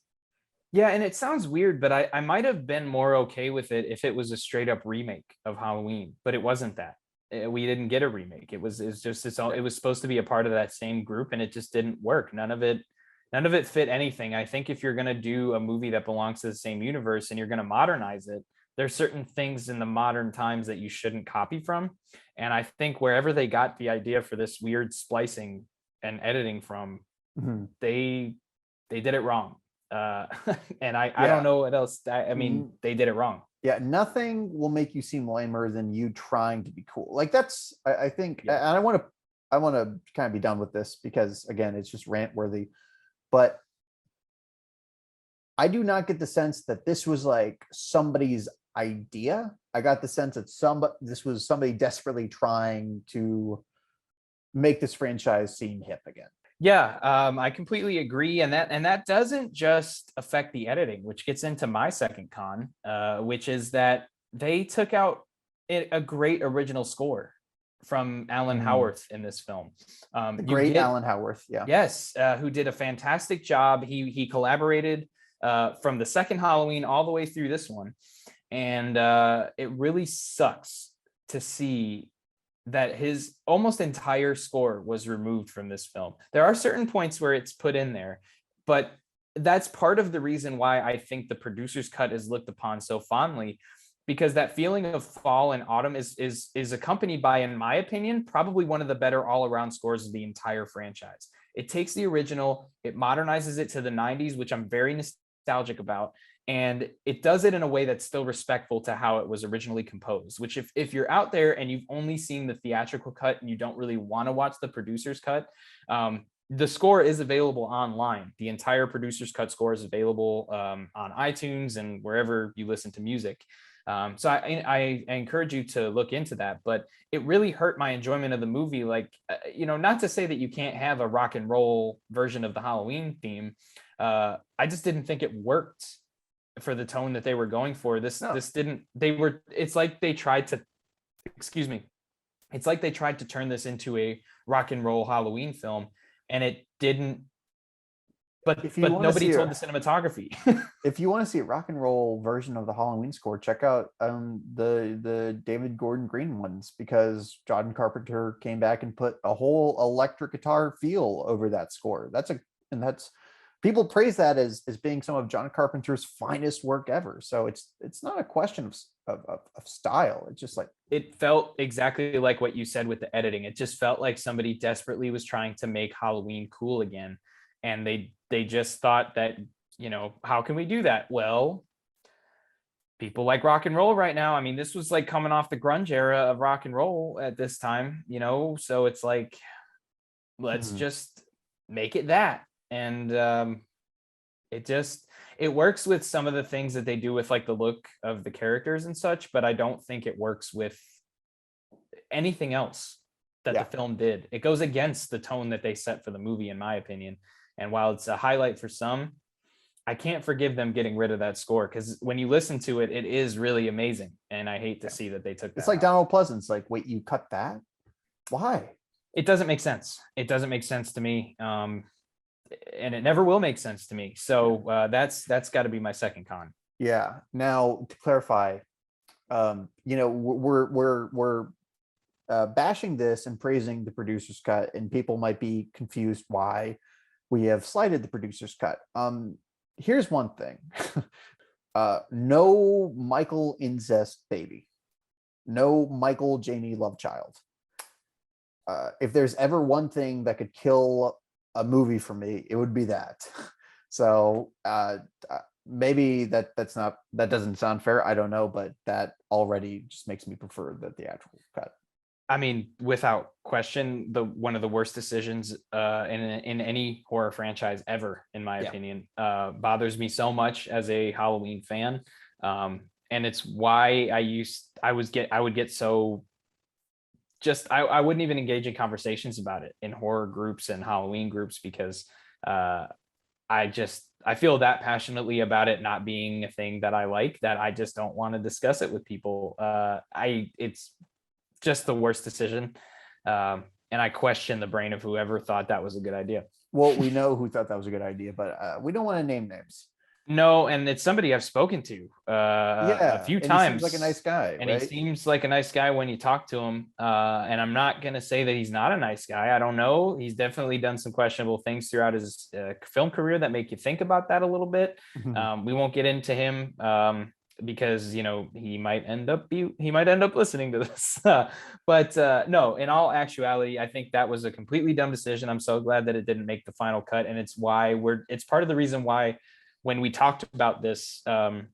Yeah, and it sounds weird, but I might have been more okay with it if it was a straight up remake of Halloween, but it wasn't that. We didn't get a remake. It was just it was supposed to be a part of that same group, and it just didn't work. None of it fit anything. I think if you're gonna do a movie that belongs to the same universe and you're gonna modernize it, there's certain things in the modern times that you shouldn't copy from. And I think wherever they got the idea for this weird splicing and editing from, Mhm. they did it wrong. And I Yeah. don't know what else. I mean, they did it wrong. Yeah, nothing will make you seem lamer than you trying to be cool. Like that's, I think, Yeah. and I want to kind of be done with this because again, it's just rant worthy. But I do not get the sense that this was like somebody's idea. I got the sense that this was somebody desperately trying to make this franchise seem hip again. Yeah, I completely agree, and that doesn't just affect the editing, which gets into my second con, which is that they took out a great original score from Alan Howarth in this film. The great Alan Howarth, yeah. Yes, who did a fantastic job. He collaborated from the second Halloween all the way through this one, and it really sucks to see that his almost entire score was removed from this film. There are certain points where it's put in there, but that's part of the reason why I think the producer's cut is looked upon so fondly, because that feeling of fall and autumn is accompanied by, in my opinion, probably one of the better all-around scores of the entire franchise. It takes the original, it modernizes it to the 90s, which I'm very nostalgic about, and it does it in a way that's still respectful to how it was originally composed, which if you're out there and you've only seen the theatrical cut and you don't really want to watch the producer's cut, the score is available online. The entire producer's cut score is available on iTunes and wherever you listen to music. So I encourage you to look into that, but it really hurt my enjoyment of the movie. Like, not to say that you can't have a rock and roll version of the Halloween theme. I just didn't think it worked for the tone that they were going for. No. It's like they tried to, excuse me. It's like they tried to turn this into a rock and roll Halloween film, and it didn't. But If you want to nobody see told the cinematography. if you want to see a rock and roll version of the Halloween score, check out the David Gordon Green ones, because John Carpenter came back and put a whole electric guitar feel over that score. That's people praise that as being some of John Carpenter's finest work ever. So it's not a question of style. It's just like, It felt exactly like what you said with the editing. It just felt like somebody desperately was trying to make Halloween cool again, and they just thought that, how can we do that? Well, people like rock and roll right now. I mean, this was like coming off the grunge era of rock and roll at this time, so it's like, let's just make it that. And it works with some of the things that they do with like the look of the characters and such, but I don't think it works with anything else that Yeah. the film did. It goes against the tone that they set for the movie, in my opinion. And while it's a highlight for some, I can't forgive them getting rid of that score, because when you listen to it, it is really amazing. And I hate to see that they took that it's like out. Donald Pleasance. Like, wait, you cut that? Why? It doesn't make sense. It doesn't make sense to me. And it never will make sense to me. So that's got to be my second con. Yeah. Now, to clarify, we're bashing this and praising the producer's cut, and people might be confused why we have slighted the producer's cut. Here's one thing. No Michael incest baby. No Michael Janey love child. If there's ever one thing that could kill a movie for me, it would be that. So maybe that doesn't sound fair. I don't know, but that already just makes me prefer the theatrical cut. I mean, without question, one of the worst decisions in any horror franchise ever, in my opinion. Bothers me so much as a Halloween fan, and it's why I would get so just I wouldn't even engage in conversations about it in horror groups and Halloween groups, because I feel that passionately about it not being a thing that I like, that I just don't want to discuss it with people. It's just the worst decision. And I question the brain of whoever thought that was a good idea. Well, we know who thought that was a good idea, but we don't want to name names. No, and it's somebody I've spoken to a few times. He seems like a nice guy, and right? He seems like a nice guy when you talk to him. And I'm not going to say that he's not a nice guy. I don't know. He's definitely done some questionable things throughout his film career that make you think about that a little bit. We won't get into him because he might end up listening to this. But no, in all actuality, I think that was a completely dumb decision. I'm so glad that it didn't make the final cut, and it's part of the reason why, when we talked about this and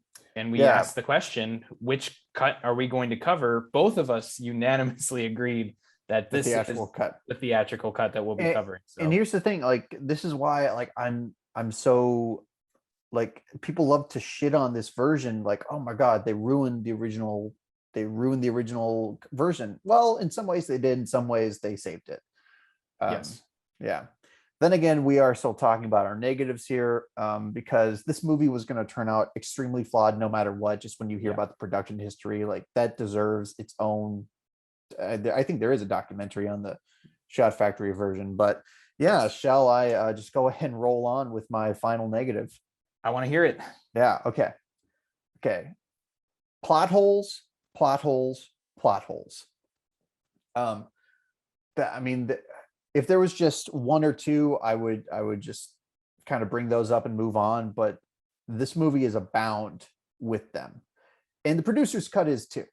we asked the question, which cut are we going to cover, both of us unanimously agreed that this is the theatrical cut that we'll be covering. So. And here's the thing, like, this is why, like, I'm so, like, people love to shit on this version, like, oh my god, they ruined the original version. Well, in some ways they did, in some ways they saved it. Yes. Yeah. Then again, we are still talking about our negatives here, because this movie was going to turn out extremely flawed no matter what. Just when you hear about the production history, like, that deserves its own. I think there is a documentary on the Shot Factory version, but yeah, shall I just go ahead and roll on with my final negative? I want to hear it. Yeah. Okay. Plot holes. If there was just one or two, I would just kind of bring those up and move on. But this movie is abound with them, and the producer's cut is too.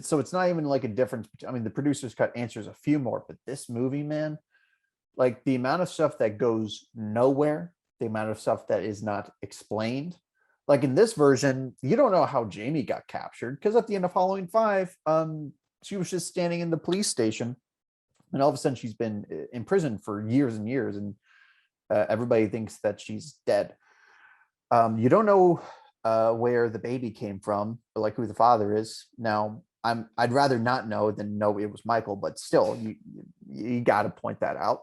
So it's not even like a difference. I mean, the producer's cut answers a few more, but this movie, man, like, the amount of stuff that goes nowhere, the amount of stuff that is not explained. Like, in this version, you don't know how Jamie got captured, because at the end of Halloween 5, she was just standing in the police station, and all of a sudden she's been in prison for years and years, and everybody thinks that she's dead. You don't know where the baby came from, or like who the father is. Now, I'd rather not know than know it was Michael, but still, you got to point that out.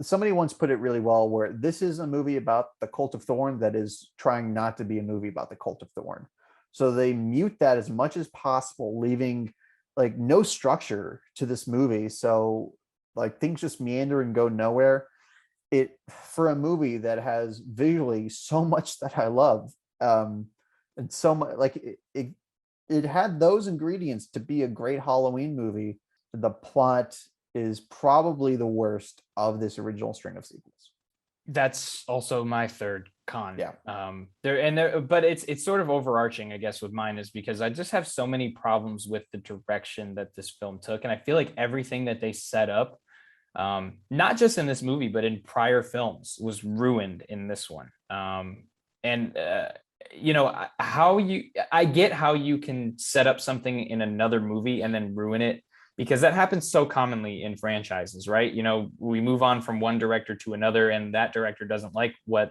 Somebody once put it really well, where this is a movie about the Cult of Thorn that is trying not to be a movie about the Cult of Thorn. So they mute that as much as possible, leaving like no structure to this movie. So like things just meander and go nowhere. It, for a movie that has visually so much that I love, and so much like it had those ingredients to be a great Halloween movie. The plot is probably the worst of this original string of sequels. That's also my third con. Yeah. But it's sort of overarching, I guess, with mine, is because I just have so many problems with the direction that this film took. And I feel like everything that they set up, not just in this movie, but in prior films, was ruined in this one. I get how you can set up something in another movie and then ruin it, because that happens so commonly in franchises, right? We move on from one director to another, and that director doesn't like what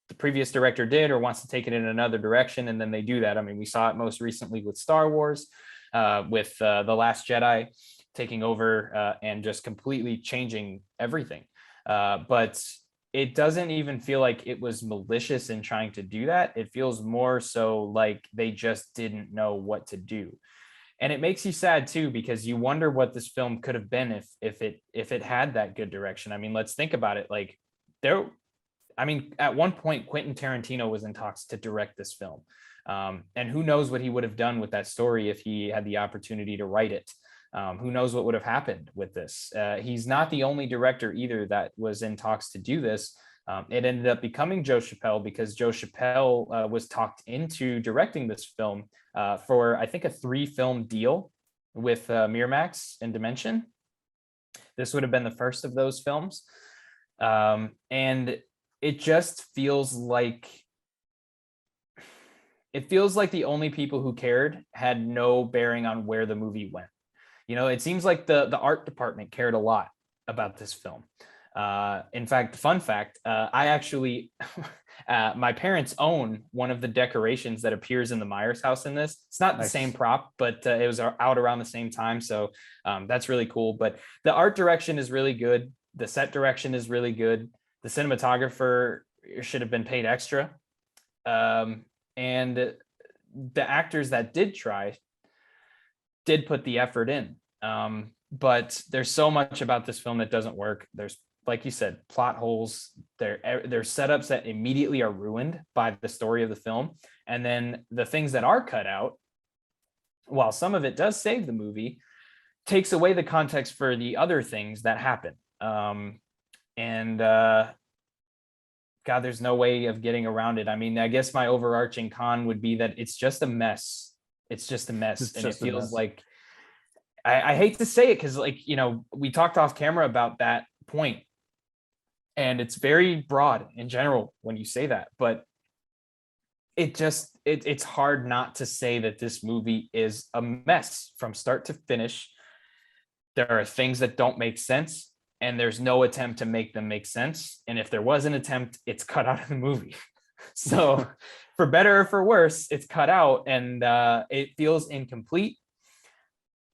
the previous director did or wants to take it in another direction, and then they do that. I mean, we saw it most recently with Star Wars, with The Last Jedi taking over and just completely changing everything. But it doesn't even feel like it was malicious in trying to do that. It feels more so like they just didn't know what to do. And it makes you sad too, because you wonder what this film could have been if it had that good direction. I mean, let's think about it. Like at one point, Quentin Tarantino was in talks to direct this film. And who knows what he would have done with that story if he had the opportunity to write it. Who knows what would have happened with this. He's not the only director either that was in talks to do this. It ended up becoming Joe Chappelle, because Joe Chappelle was talked into directing this film for, I think, a 3-film deal with Miramax and Dimension. This would have been the first of those films. And it just feels like the only people who cared had no bearing on where the movie went. It seems like the art department cared a lot about this film. In fact, fun fact, I actually, my parents own one of the decorations that appears in the Myers house in this. It's not the same prop, but it was out around the same time. So that's really cool. But the art direction is really good. The set direction is really good. The cinematographer should have been paid extra. And the actors that did try did put the effort in. But there's so much about this film that doesn't work. There's, like you said, plot holes. There's setups that immediately are ruined by the story of the film. And then the things that are cut out, while some of it does save the movie, takes away the context for the other things that happen. God, there's no way of getting around it. I mean, I guess my overarching con would be that it's just a mess. It's just a mess. And it feels like, I hate to say it, because we talked off camera about that point, and it's very broad in general when you say that, but it's hard not to say that this movie is a mess from start to finish. There are things that don't make sense, and there's no attempt to make them make sense. And if there was an attempt, it's cut out of the movie. So for better or for worse, it's cut out, and it feels incomplete.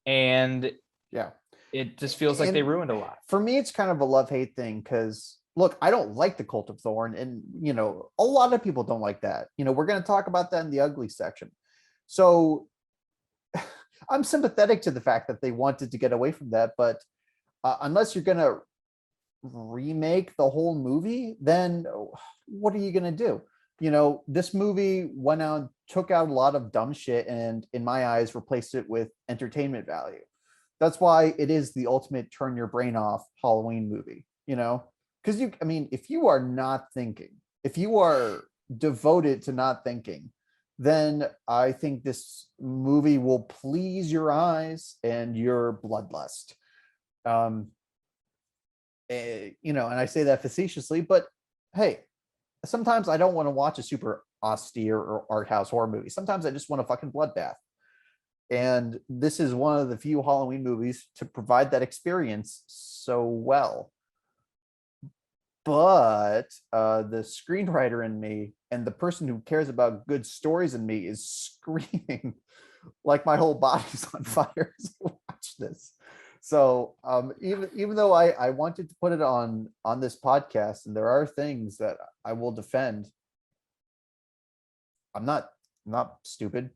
And yeah, it just feels like they ruined a lot. For me, it's kind of a love-hate thing, because look, I don't like the Cult of Thorn, and a lot of people don't like that. We're going to talk about that in the ugly section. So I'm sympathetic to the fact that they wanted to get away from that, but unless you're going to remake the whole movie, then what are you going to do? This movie went out, took out a lot of dumb shit, and in my eyes, replaced it with entertainment value. That's why it is the ultimate turn your brain off Halloween movie, because if you are not thinking, if you are devoted to not thinking, then I think this movie will please your eyes and your bloodlust. And I say that facetiously, but hey, sometimes I don't want to watch a super austere or art house horror movie. Sometimes I just want a fucking bloodbath. And this is one of the few Halloween movies to provide that experience so well. but the screenwriter in me and the person who cares about good stories in me is screaming like my whole body's on fire as I watch this. So even though I wanted to put it on this podcast, and there are things that I will defend, I'm not stupid,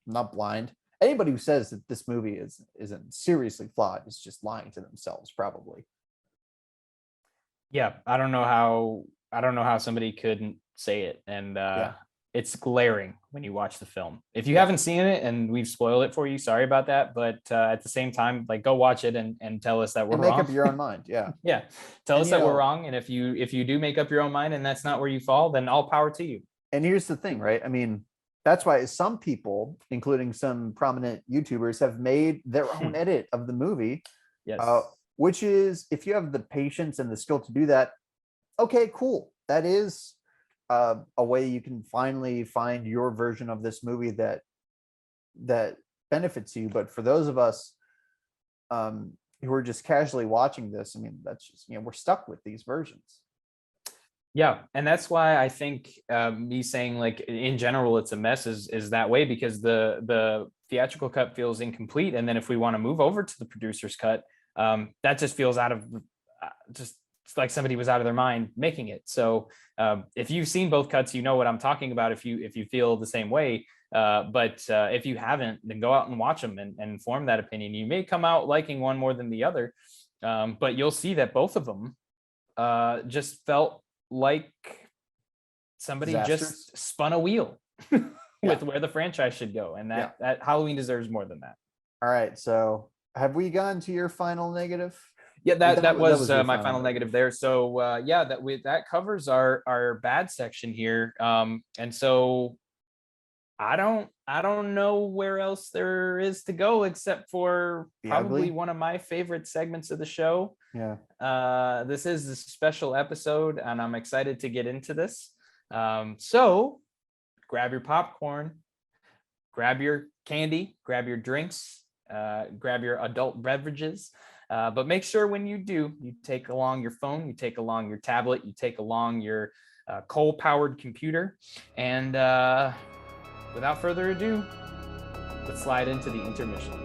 I'm not blind. Anybody who says that this movie isn't seriously flawed is just lying to themselves, probably. Yeah, I don't know how somebody couldn't say it, and Yeah. it's glaring when you watch the film. If you Yeah. haven't seen it and we've spoiled it for you, sorry about that. But at the same time, like, go watch it and tell us that we're And make wrong. up your own mind. Yeah. Yeah, tell And us that we're wrong. And if you do make up your own mind and that's not where you fall, then all power to you. And here's the thing, right? I mean, that's why some people, including some prominent YouTubers, have made their own edit of the movie. Yes. Which is, if you have the patience and the skill to do that, okay, cool. That is a way you can finally find your version of this movie that benefits you. But for those of us who are just casually watching this, I mean, that's just, we're stuck with these versions. Yeah, and that's why I think me saying, like, in general it's a mess is that way, because the theatrical cut feels incomplete, and then if we want to move over to the producer's cut, that just feels out of just like somebody was out of their mind making it. So if you've seen both cuts, you know what I'm talking about. If you feel the same way, but if you haven't, then go out and watch them and form that opinion. You may come out liking one more than the other, but you'll see that both of them just felt like somebody just spun a wheel with where the franchise should go, and that Halloween deserves more than that. All right, so have we gone to your final negative? Yeah, that was my final negative there. So that covers our bad section here. And so I don't know where else there is to go except for probably one of my favorite segments of the show. Yeah. This is a special episode, and I'm excited to get into this. So grab your popcorn, grab your candy, grab your drinks, grab your adult beverages. But make sure when you do, you take along your phone, you take along your tablet, you take along your coal-powered computer. And without further ado, let's slide into the intermission.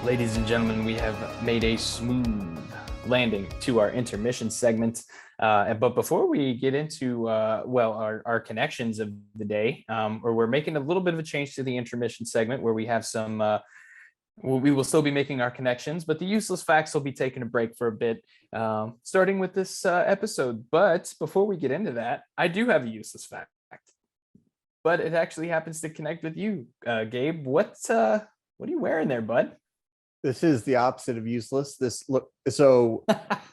Ladies and gentlemen, we have made a smooth landing to our intermission segment. But before we get into, our connections of the day, or we're making a little bit of a change to the intermission segment where we have some, we will still be making our connections, but the useless facts will be taking a break for a bit, starting with this episode. But before we get into that, I do have a useless fact, but it actually happens to connect with you, Gabe. What are you wearing there, bud? This is the opposite of useless. So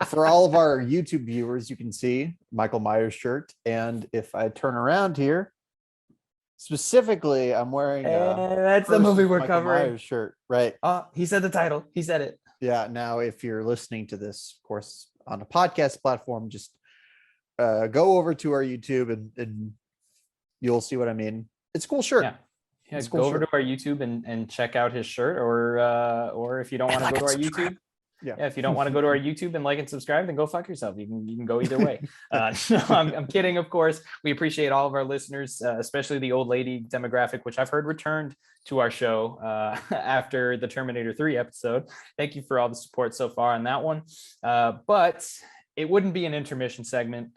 for all of our YouTube viewers, you can see Michael Myers shirt. And if I turn around here, specifically, I'm wearing that's the movie we're Michael covering. Myers shirt, right? He said the title. He said it. Yeah. Now, if you're listening to this, of course, on a podcast platform, just go over to our YouTube and you'll see what I mean. It's a cool shirt. Yeah, go over to our YouTube and check out his shirt, or if you don't want to go to our YouTube, if you don't want to go to our YouTube and like and subscribe, then go fuck yourself. You can go either way. No, I'm kidding, of course. We appreciate all of our listeners, especially the old lady demographic, which I've heard returned to our show after the Terminator 3 episode. Thank you for all the support so far on that one. But it wouldn't be an intermission segment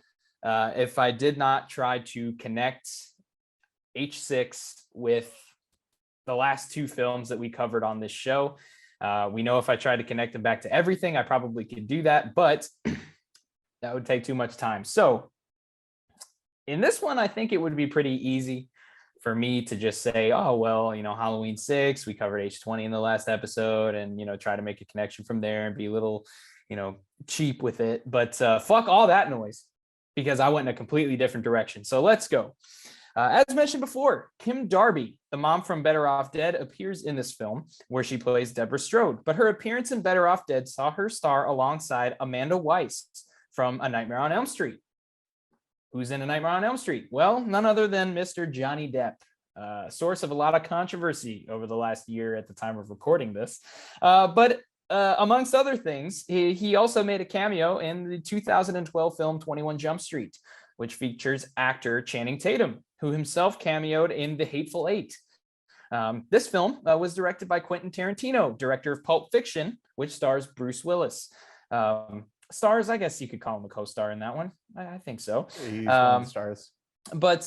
if I did not try to connect H6 with the last two films that we covered on this show. We know if I tried to connect them back to everything, I probably could do that, but that would take too much time. So in this one, I think it would be pretty easy for me to just say, oh, well, Halloween 6, we covered H20 in the last episode, and, try to make a connection from there and be a little, cheap with it. But fuck all that noise, because I went in a completely different direction. So let's go. As mentioned before, Kim Darby, the mom from Better Off Dead, appears in this film where she plays Deborah Strode. But her appearance in Better Off Dead saw her star alongside Amanda Weiss from A Nightmare on Elm Street. Who's in A Nightmare on Elm Street? Well, none other than Mr. Johnny Depp, source of a lot of controversy over the last year at the time of recording this. But amongst other things, he also made a cameo in the 2012 film 21 Jump Street, which features actor Channing Tatum, who himself cameoed in The Hateful Eight. This film was directed by Quentin Tarantino, director of Pulp Fiction, which stars Bruce Willis. Stars, I guess you could call him a co-star in that one. I think so. He's one of the stars. But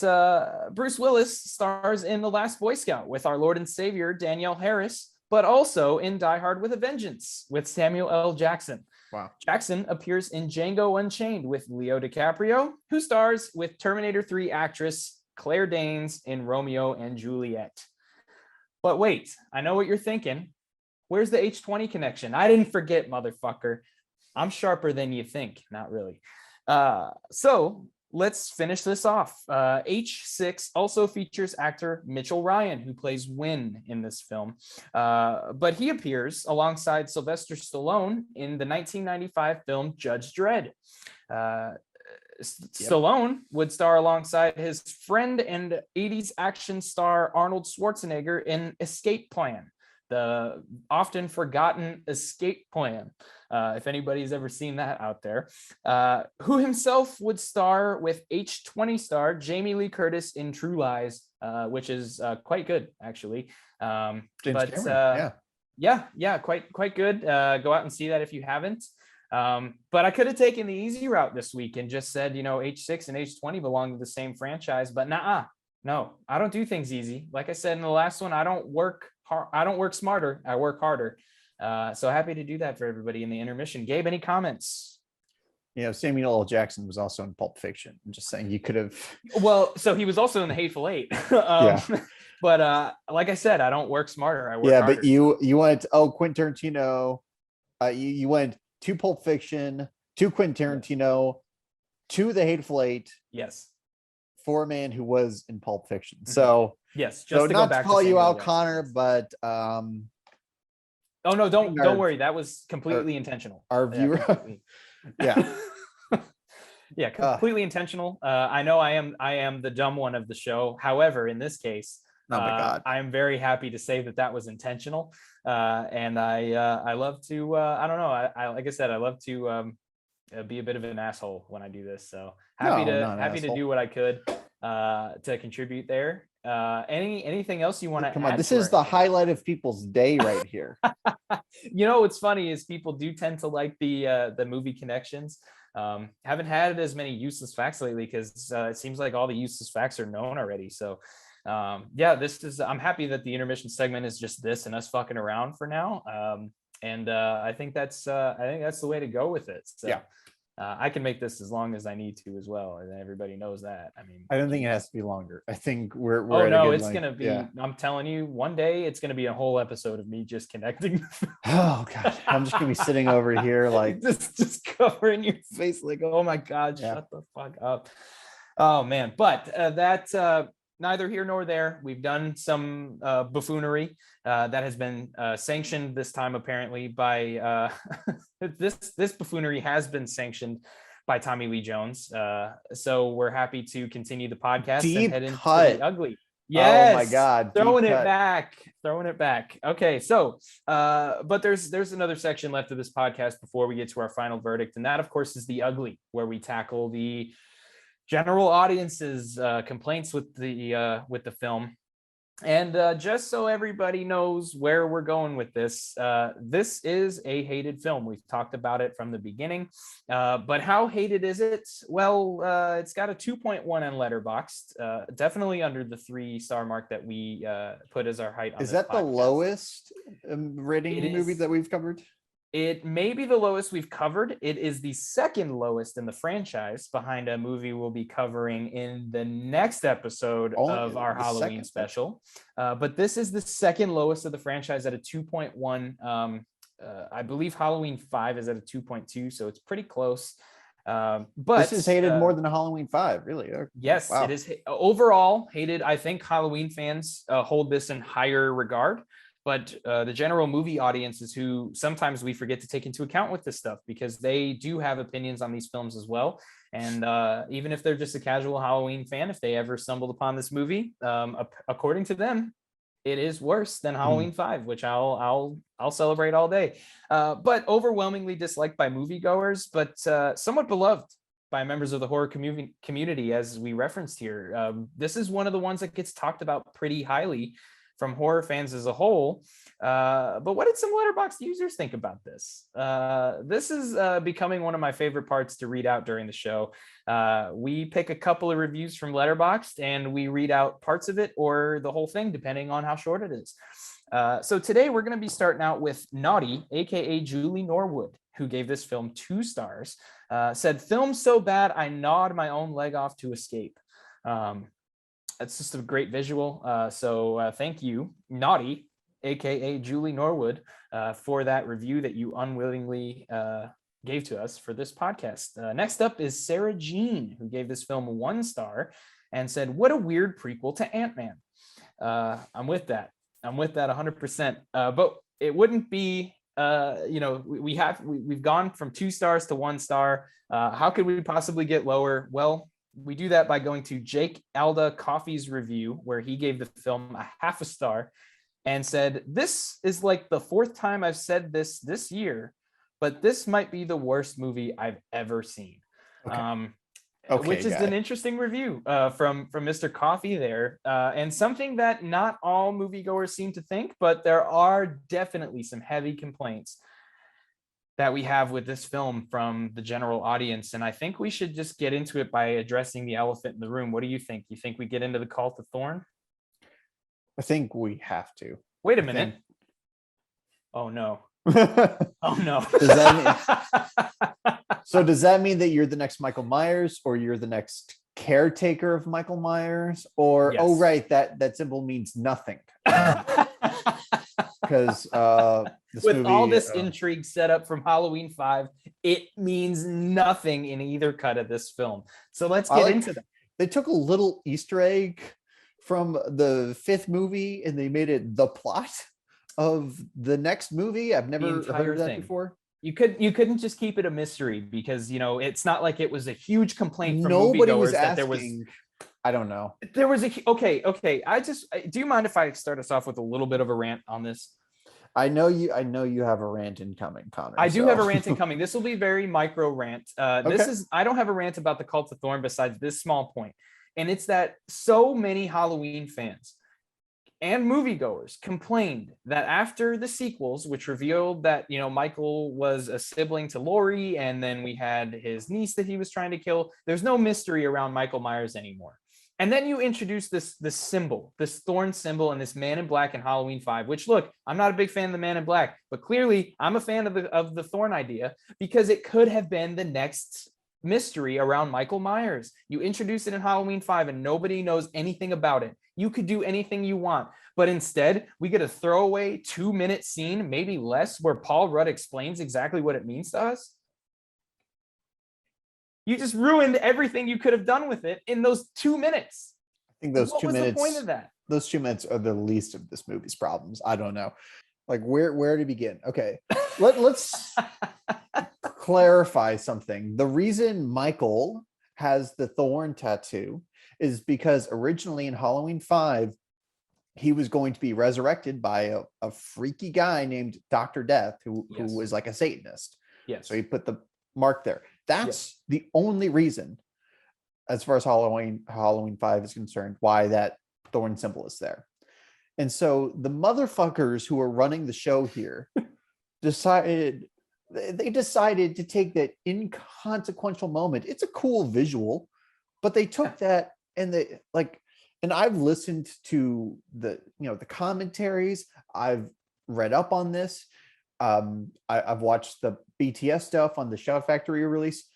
Bruce Willis stars in The Last Boy Scout with our Lord and Savior, Danielle Harris, but also in Die Hard with a Vengeance with Samuel L. Jackson. Wow. Jackson appears in Django Unchained with Leo DiCaprio, who stars with Terminator 3 actress Claire Danes in Romeo and Juliet. But wait, I know what you're thinking. Where's the H20 connection? I didn't forget, motherfucker. I'm sharper than you think. Not really. So let's finish this off. H6 also features actor Mitchell Ryan, who plays Wynn in this film. But he appears alongside Sylvester Stallone in the 1995 film Judge Dredd. Stallone would star alongside his friend and 80s action star Arnold Schwarzenegger in Escape Plan, the often forgotten Escape Plan, if anybody's ever seen that out there, who himself would star with H20 star Jamie Lee Curtis in True Lies, which is quite good, actually. James but Cameron, yeah, quite good. Go out and see that if you haven't. But I could have taken the easy route this week and just said, H6 and H20 belong to the same franchise, but no, I don't do things easy. Like I said in the last one, I don't work smarter, I work harder. So happy to do that for everybody in the intermission. Gabe, any comments? Samuel L. Jackson was also in Pulp Fiction. I'm just saying you could have. Well, so he was also in The Hateful Eight. But like I said, I don't work smarter, I work harder. But you went, Quentin Tarantino. You went to Pulp Fiction, to Quentin Tarantino, to The Hateful Eight. Yes. For a man who was in Pulp Fiction. So yes, just to not to call you out, Connor, but oh no, don't worry. That was completely intentional. Our viewer, completely intentional. I know I am the dumb one of the show. However, in this case, oh my God, I am very happy to say that was intentional. And I love to I don't know. I like I said, I love to be a bit of an asshole when I do this. So happy to do what I could to contribute there. Anything else you want to come on? This is the highlight of people's day right here. What's funny is people do tend to like the movie connections. Haven't had as many useless facts lately because it seems like all the useless facts are known already. So I'm happy that the intermission segment is just this and us fucking around for now. And I think that's the way to go with it. So I can make this as long as I need to as well, and everybody knows that. I mean, I don't think it has to be longer. I think we're oh no, it's gonna be. I'm telling you, one day it's gonna be a whole episode of me just connecting. Oh God, I'm just gonna be sitting over here like just covering your face, like, oh my God, shut the fuck up. Oh man, but that's neither here nor there. We've done some buffoonery that has been sanctioned this time, apparently by this buffoonery has been sanctioned by Tommy Lee Jones. So we're happy to continue the podcast and head into the ugly. Yes. Oh my God. Throwing it back. Okay. So, but there's another section left of this podcast before we get to our final verdict. And that of course is the ugly, where we tackle the general audience's complaints with the film. And just so everybody knows where we're going with this, this is a hated film. We've talked about it from the beginning, but how hated is it? Well, it's got a 2.1 on Letterboxd, definitely under the 3-star mark that we put as our height. Is that the lowest rating movie that we've covered? It may be the lowest we've covered. It is the second lowest in the franchise, behind a movie we'll be covering in the next episode of our Halloween special. But this is the second lowest of the franchise at a 2.1. I believe Halloween 5 is at a 2.2, so it's pretty close. But this is hated more than Halloween 5, really. Yes, wow. It is overall hated. I think Halloween fans hold this in higher regard. but the general movie audience is who sometimes we forget to take into account with this stuff, because they do have opinions on these films as well. And even if they're just a casual Halloween fan, if they ever stumbled upon this movie, according to them, it is worse than Halloween 5, which I'll celebrate all day. But overwhelmingly disliked by moviegoers, but somewhat beloved by members of the horror community, as we referenced here. This is one of the ones that gets talked about pretty highly from horror fans as a whole. But what did some Letterboxd users think about this? This is becoming one of my favorite parts to read out during the show. We pick a couple of reviews from Letterboxd and we read out parts of it or the whole thing, depending on how short it is. So today we're going to be starting out with Naughty, aka Julie Norwood, who gave this film 2 stars. Said, "Film so bad I gnawed my own leg off to escape." That's just a great visual. So thank you, Naughty, aka Julie Norwood, for that review that you unwillingly gave to us for this podcast. Next up is Sarah Jean, who gave this film 1 star and said, "What a weird prequel to Ant-Man." I'm with that. I'm with that 100%. But it wouldn't be, we've gone from 2 stars to 1 star. How could we possibly get lower? Well, we do that by going to Jake Alda Coffee's review, where he gave the film a 0.5 star and said, "This is like the 4th time I've said this year, but this might be the worst movie I've ever seen." Okay, which is an interesting review from Mr. Coffee there, and something that not all moviegoers seem to think, but there are definitely some heavy complaints that we have with this film from the general audience. And I think we should just get into it by addressing the elephant in the room. What do you think? You think we get into the Cult of Thorn? I think we have to. Wait a minute. Oh no. Oh no. Does that mean that you're the next Michael Myers, or you're the next caretaker of Michael Myers? Or, yes. Oh, right, that symbol means nothing. Because with movie, all this intrigue set up from Halloween 5, it means nothing in either cut of this film. So let's get into that. They took a little Easter egg from the 5th movie and they made it the plot of the next movie. I've never heard of that before. You couldn't just keep it a mystery, because it's not like it was a huge complaint from moviegoers that there was. I don't know. There was okay. Do you mind if I start us off with a little bit of a rant on this? I know you have a rant incoming, Connor. I do have a rant incoming. This will be very micro rant. I don't have a rant about the Cult of Thorn besides this small point. And it's that so many Halloween fans and moviegoers complained that after the sequels, which revealed that, Michael was a sibling to Laurie, and then we had his niece that he was trying to kill, there's no mystery around Michael Myers anymore. And then you introduce this symbol, this thorn symbol, and this Man in Black in Halloween 5, which, look, I'm not a big fan of the Man in Black, but clearly I'm a fan of the thorn idea, because it could have been the next mystery around Michael Myers. You introduce it in Halloween 5 and nobody knows anything about it. You could do anything you want, but instead we get a throwaway 2-minute scene, maybe less, where Paul Rudd explains exactly what it means to us. You just ruined everything you could have done with it in those 2 minutes. I think those 2 minutes. What was the point of that? Those 2 minutes are the least of this movie's problems. I don't know, like where to begin. Okay, let's clarify something. The reason Michael has the thorn tattoo is because originally in Halloween 5, he was going to be resurrected by a freaky guy named Dr. Death, who was like a Satanist. Yes. So he put the mark there. That's the only reason, as far as Halloween 5 is concerned, why that thorn symbol is there. And so the motherfuckers who are running the show here decided to take that inconsequential moment. It's a cool visual, but they took that and and I've listened to the commentaries. I've read up on this. I've watched the BTS stuff on the Shout Factory release.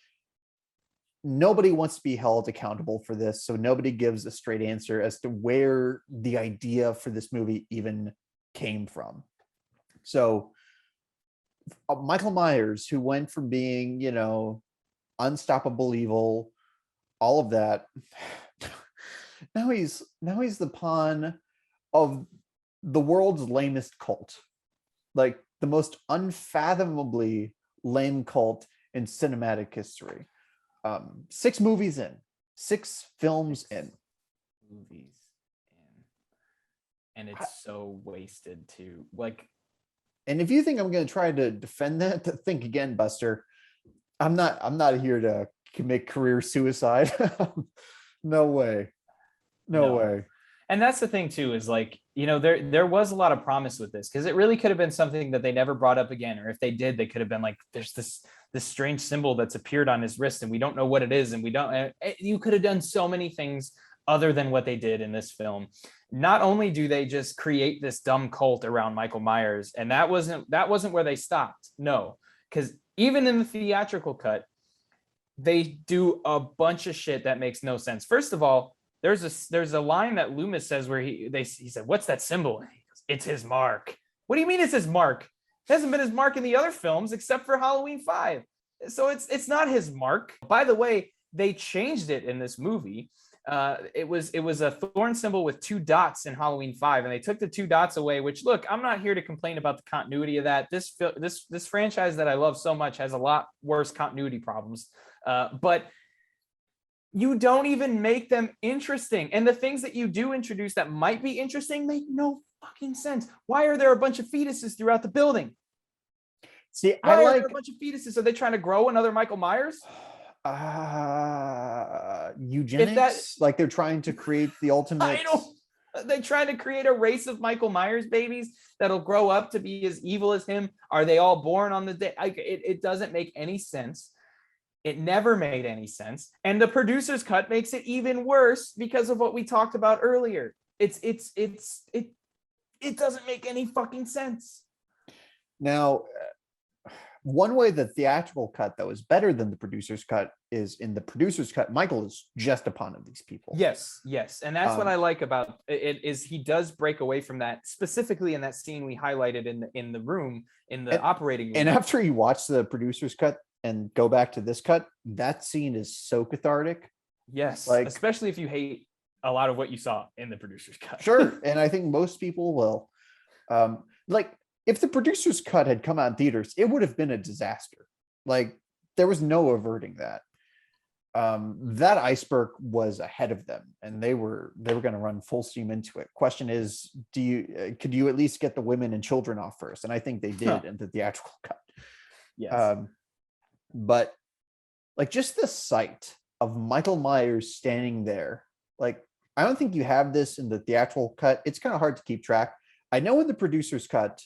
Nobody wants to be held accountable for this, so nobody gives a straight answer as to where the idea for this movie even came from. So Michael Myers, who went from being, unstoppable evil, all of that, now he's the pawn of the world's lamest cult, like the most unfathomably lame cult in cinematic history. 6 movies in, 6 films in. Movies and it's so wasted too. Like, and if you think I'm going to try to defend that, think again, Buster. I'm not here to commit career suicide. No way. No way. And that's the thing too, is like, you know, there was a lot of promise with this, because it really could have been something that they never brought up again. Or if they did, they could have been like, there's this strange symbol that's appeared on his wrist and we don't know what it is. And you could have done so many things other than what they did in this film. Not only do they just create this dumb cult around Michael Myers, and that wasn't where they stopped. No, because even in the theatrical cut, they do a bunch of shit that makes no sense. First of all, there's a line that Loomis says where he said, "What's that symbol?" And he goes, "It's his mark." What do you mean it's his mark? It hasn't been his mark in the other films except for Halloween 5. So it's not his mark. By the way, they changed it in this movie. It was a thorn symbol with 2 dots in Halloween 5, and they took the 2 dots away, which, look, I'm not here to complain about the continuity of that. This franchise that I love so much has a lot worse continuity problems. But you don't even make them interesting. And the things that you do introduce that might be interesting make no fucking sense. Why are there a bunch of fetuses throughout the building? See, Why are there a bunch of fetuses? Are they trying to grow another Michael Myers? Eugenics, like they're trying to create the ultimate. They're trying to create a race of Michael Myers babies that'll grow up to be as evil as him. Are they all born on the day? It doesn't make any sense. It never made any sense. And the producer's cut makes it even worse because of what we talked about earlier. It doesn't make any fucking sense. Now, one way the theatrical cut that was better than the producer's cut is in the producer's cut, Michael is just upon these people. Yes. And that's what I like about it, is he does break away from that, specifically in that scene we highlighted in the room, in the operating room. And after you watch the producer's cut and go back to this cut, that scene is so cathartic. Yes, like, especially if you hate a lot of what you saw in the producer's cut. Sure. And I think most people will. Like, if the producer's cut had come out in theaters, it would have been a disaster. Like, there was no averting that. That iceberg was ahead of them, and they were going to run full steam into it. Question is, could you at least get the women and children off first? And I think they did in the theatrical cut. Yes. But like, just the sight of Michael Myers standing there, like, I don't think you have this in the theatrical cut. It's kind of hard to keep track. I know in the producer's cut,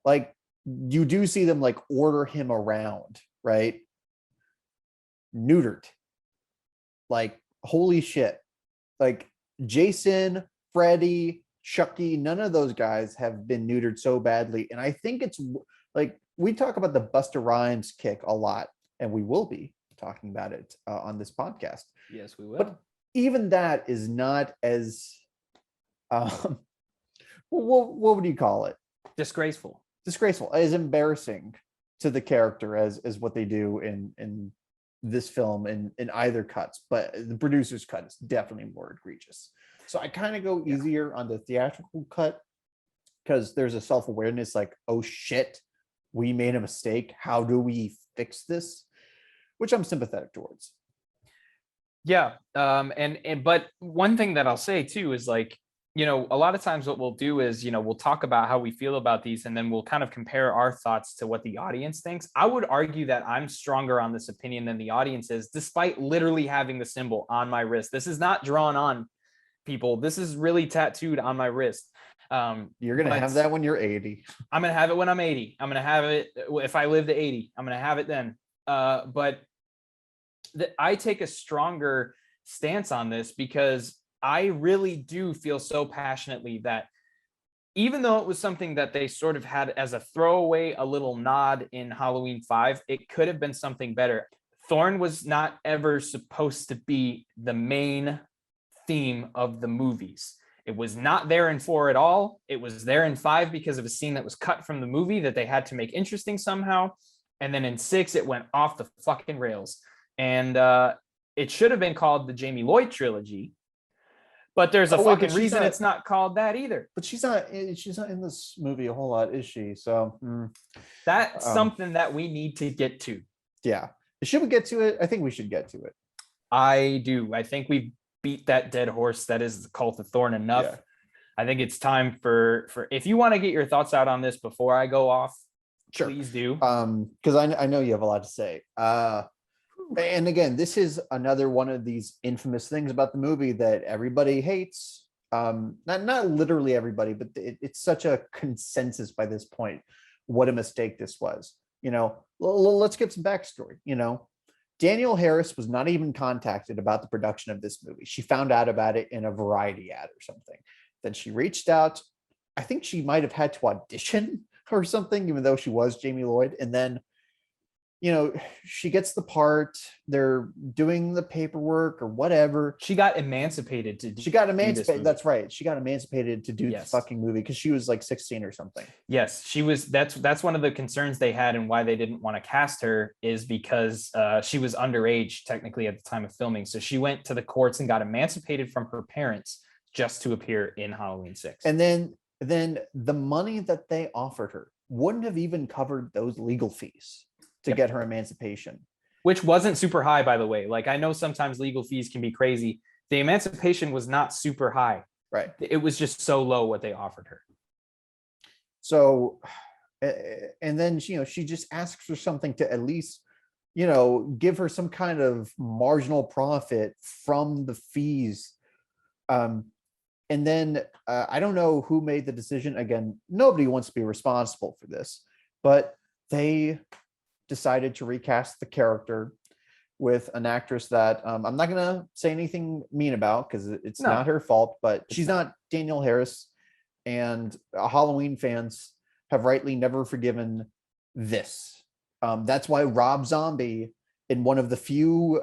like, you do see them like order him around, right? Neutered. Like, holy shit. Like, Jason, Freddy, Chucky, none of those guys have been neutered so badly. And I think it's like, we talk about the Busta Rhymes kick a lot, and we will be talking about it on this podcast. Yes, we will. But even that is not as, what would you call it? Disgraceful, as embarrassing to the character as what they do in this film in either cuts. But the producer's cut is definitely more egregious. So I kind of go easier on the theatrical cut, because there's a self-awareness, like, oh shit, we made a mistake. How do we fix this? Which I'm sympathetic towards. Yeah. But one thing that I'll say too is, like, you know, a lot of times what we'll do is, you know, we'll talk about how we feel about these, and then we'll kind of compare our thoughts to what the audience thinks. I would argue that I'm stronger on this opinion than the audience is, despite literally having the symbol on my wrist. This is not drawn on, people. This is really tattooed on my wrist. You're going to have that when you're 80. I'm going to have it when I'm 80. I'm going to have it if I live to 80. I'm going to have it then. But I take a stronger stance on this, because I really do feel so passionately that even though it was something that they sort of had as a throwaway, a little nod in Halloween 5, it could have been something better. Thorn was not ever supposed to be the main theme of the movies. It was not there in 4 at all. It was there in 5 because of a scene that was cut from the movie that they had to make interesting somehow. And then in 6, it went off the fucking rails. And it should have been called the Jamie Lloyd trilogy. But there's a Oh, wait, but fucking she's reason not- it's not called that either. But she's not in this movie a whole lot, is she? So That's Um, something that we need to get to. yeah. Should we get to it? I think we should get to it. I do. I think we've beat that dead horse that is the Cult of Thorn enough. Yeah. I think it's time for if you want to get your thoughts out on this before I go off, Sure. please do. Because I know you have a lot to say. And again, this is another one of these infamous things about the movie that everybody hates. Not literally everybody, but it's such a consensus by this point what a mistake this was. Let's give some backstory. Danielle Harris was not even contacted about the production of this movie. She found out about it in a Variety ad or something. Then she reached out. I think she might have had to audition or something, even though she was Jamie Lloyd. And then, she gets the part. They're doing the paperwork or whatever. She got emancipated to She got do this emancipated. movie. That's right. She got emancipated to do Yes. the fucking movie because she was like 16 or something. Yes, she was. That's one of the concerns they had, and why they didn't want to cast her is because she was underage technically at the time of filming. So she went to the courts and got emancipated from her parents just to appear in Halloween 6. And then the money that they offered her wouldn't have even covered those legal fees to Yep. get her emancipation. Which wasn't super high, by the way. Like, I know sometimes legal fees can be crazy. The emancipation was not super high. Right. It was just so low what they offered her. So, and then, she just asks for something to at least, give her some kind of marginal profit from the fees. And then I don't know who made the decision. Again, nobody wants to be responsible for this, but they decided to recast the character with an actress that I'm not going to say anything mean about because it's No. not her fault, but she's not Danielle Harris. And Halloween fans have rightly never forgiven this. That's why Rob Zombie, in one of the few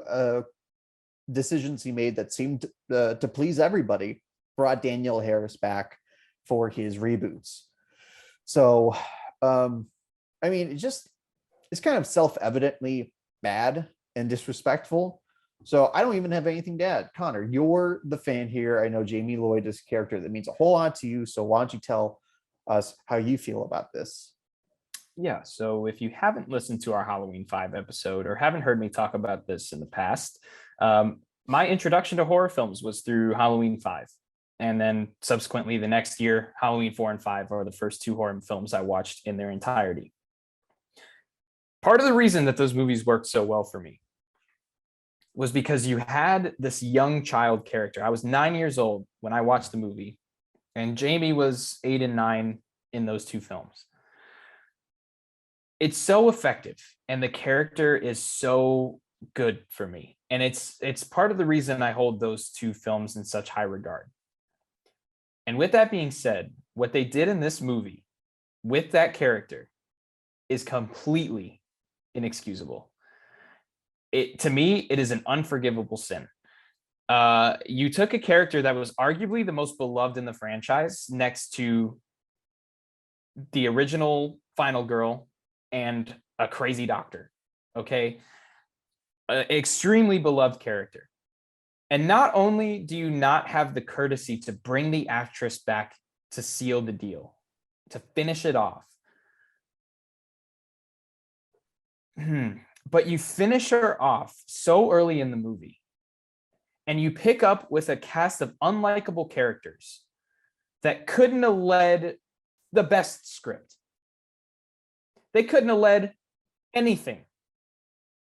decisions he made that seemed to please everybody, brought Danielle Harris back for his reboots. So, it's kind of self-evidently bad and disrespectful. So I don't even have anything to add. Connor, you're the fan here. I know Jamie Lloyd is a character that means a whole lot to you. So why don't you tell us how you feel about this? Yeah, so if you haven't listened to our Halloween 5 episode or haven't heard me talk about this in the past, my introduction to horror films was through Halloween 5. And then subsequently the next year, Halloween 4 and 5 are the first two horror films I watched in their entirety. Part of the reason that those movies worked so well for me was because you had this young child character. I was 9 years old when I watched the movie, and Jamie was 8 and 9 in those two films. It's so effective, and the character is so good for me. And it's part of the reason I hold those two films in such high regard. And with that being said, what they did in this movie with that character is completely inexcusable. To me, it is an unforgivable sin. You took a character that was arguably the most beloved in the franchise next to the original Final Girl and a crazy doctor. Okay. An extremely beloved character. And not only do you not have the courtesy to bring the actress back to seal the deal, to finish it off, but you finish her off so early in the movie, and you pick up with a cast of unlikable characters that couldn't have led the best script. They couldn't have led anything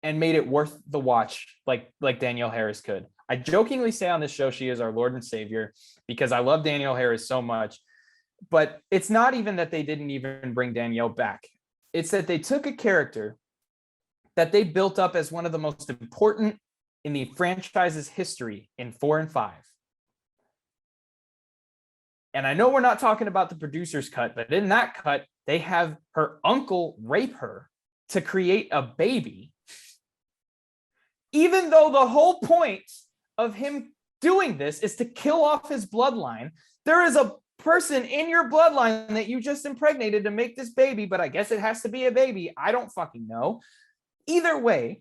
and made it worth the watch like Danielle Harris could. I jokingly say on this show she is our Lord and Savior because I love Danielle Harris so much, but it's not even that they didn't even bring Danielle back. It's that they took a character that they built up as one of the most important in the franchise's history in 4 and 5. And I know we're not talking about the producer's cut, but in that cut, they have her uncle rape her to create a baby, even though the whole point of him doing this is to kill off his bloodline. There is a person in your bloodline that you just impregnated to make this baby, but I guess it has to be a baby. I don't fucking know. Either way,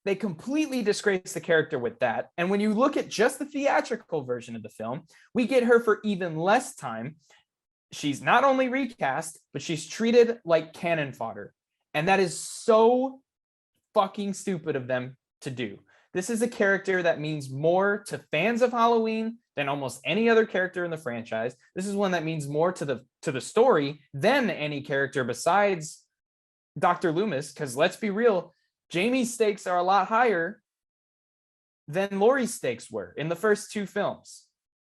They completely disgrace the character with that. And when you look at just the theatrical version of the film, we get her for even less time. She's not only recast, but she's treated like cannon fodder. And that is so fucking stupid of them to do. This is a character that means more to fans of Halloween than almost any other character in the franchise. This is one that means more to the story than any character besides Dr. Loomis, because let's be real, Jamie's stakes are a lot higher than Laurie's stakes were in the first two films.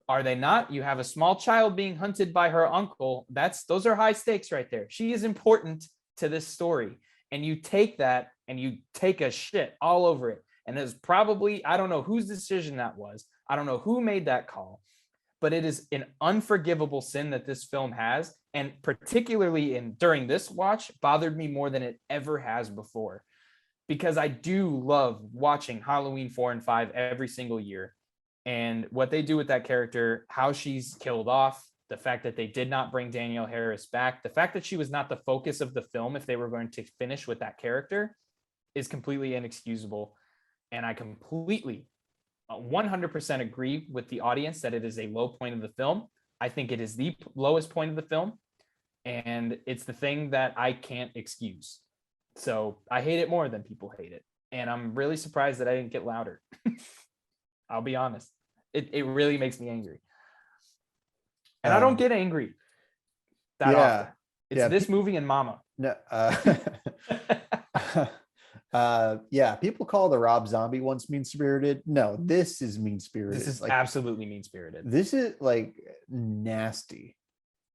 Are they not? You have a small child being hunted by her uncle. Those are high stakes right there. She is important to this story. And you take that and you take a shit all over it. And there's probably, I don't know whose decision that was. I don't know who made that call, but it is an unforgivable sin that this film has. And particularly during this watch, bothered me more than it ever has before. Because I do love watching Halloween 4 and 5 every single year. And what they do with that character, how she's killed off, the fact that they did not bring Danielle Harris back, the fact that she was not the focus of the film if they were going to finish with that character is completely inexcusable. And I completely 100% agree with the audience that it is a low point of the film. I think it is the lowest point of the film. And it's the thing that I can't excuse. So I hate it more than people hate it. And I'm really surprised that I didn't get louder. I'll be honest. It really makes me angry. And I don't get angry that often. It's this movie and Mama. No, yeah, people call the Rob Zombie ones mean-spirited. No, this is mean-spirited. This is like, absolutely mean-spirited. This is like nasty.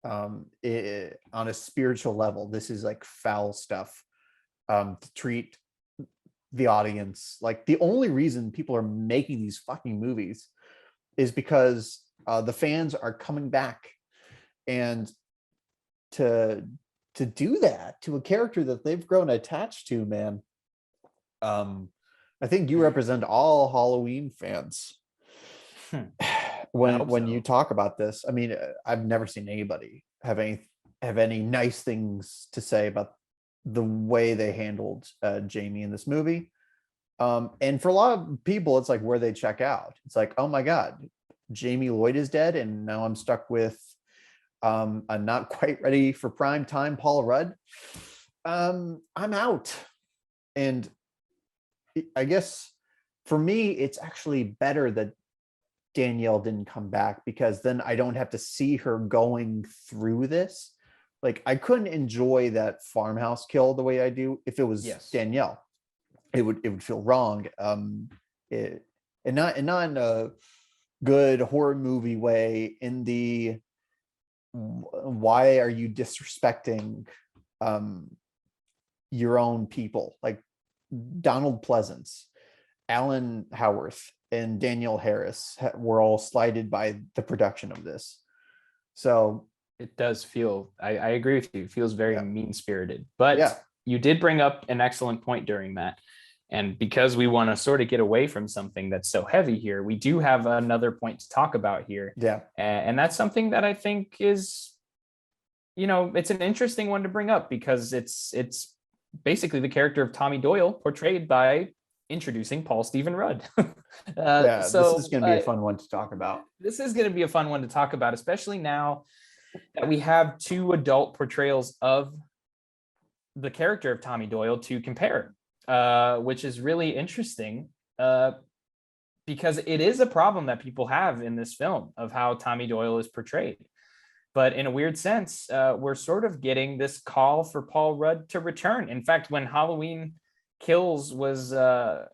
On a spiritual level, this is like foul stuff. To treat the audience like the only reason people are making these fucking movies is because the fans are coming back, and to do that to a character that they've grown attached to, man. I think you represent all Halloween fans. When you talk about this, I mean, I've never seen anybody have any nice things to say about the way they handled Jamie in this movie. And for a lot of people, it's like where they check out. It's like, oh my God, Jamie Lloyd is dead, and now I'm stuck with a not quite ready for prime time Paul Rudd. I'm out. And I guess for me, it's actually better that Danielle didn't come back, because then I don't have to see her going through this. Like, I couldn't enjoy that farmhouse kill the way I do if it was Danielle. It would feel wrong. And not in a good horror movie way, in the why are you disrespecting your own people? Like Donald Pleasance, Alan Howarth, and Danielle Harris were all slighted by the production of this. So it does feel, I agree with you, it feels very mean-spirited. But you did bring up an excellent point during that. And because we want to sort of get away from something that's so heavy here, we do have another point to talk about here. Yeah. And that's something that I think is, it's an interesting one to bring up, because it's basically the character of Tommy Doyle portrayed by introducing Paul Stephen Rudd. So this is going to be a fun one to talk about. This is going to be a fun one to talk about, especially now that we have two adult portrayals of the character of Tommy Doyle to compare, which is really interesting, because it is a problem that people have in this film of how Tommy Doyle is portrayed. But in a weird sense, we're sort of getting this call for Paul Rudd to return. In fact, when Halloween Kills was,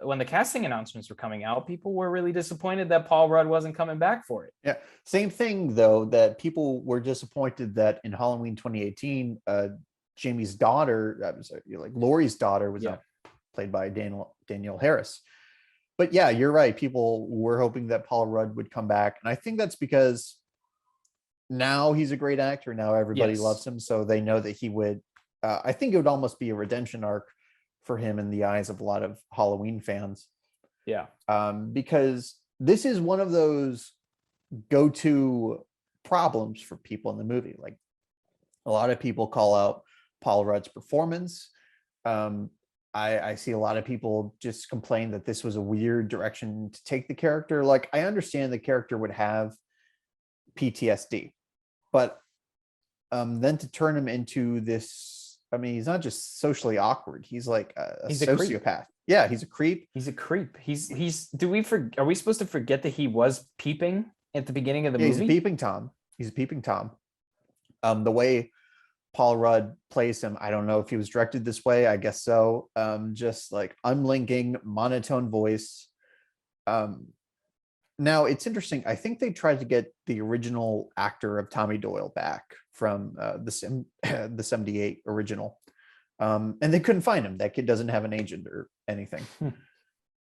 when the casting announcements were coming out, people were really disappointed that Paul Rudd wasn't coming back for it. Yeah. Same thing, though, that people were disappointed that in Halloween 2018, Jamie's daughter, like Laurie's daughter, was played by Danielle Harris. But yeah, you're right. People were hoping that Paul Rudd would come back. And I think that's because now he's a great actor. Now everybody loves him. So they know that he would, I think it would almost be a redemption arc for him in the eyes of a lot of Halloween fans. Yeah. Because this is one of those go-to problems for people in the movie. Like, a lot of people call out Paul Rudd's performance. I see a lot of people just complain that this was a weird direction to take the character. Like, I understand the character would have PTSD, but then to turn him into this, I mean, he's not just socially awkward. He's like a He's a creep. sociopath. Yeah, he's a creep. He's a creep. Are we supposed to forget that he was peeping at the beginning of the Yeah, he's a movie? peeping Tom. He's a peeping Tom. The way Paul Rudd plays him, I don't know if he was directed this way. I guess so. Just like unlinking, monotone voice. Now it's interesting. I think they tried to get the original actor of Tommy Doyle back from the 78 original. And they couldn't find him. That kid doesn't have an agent or anything.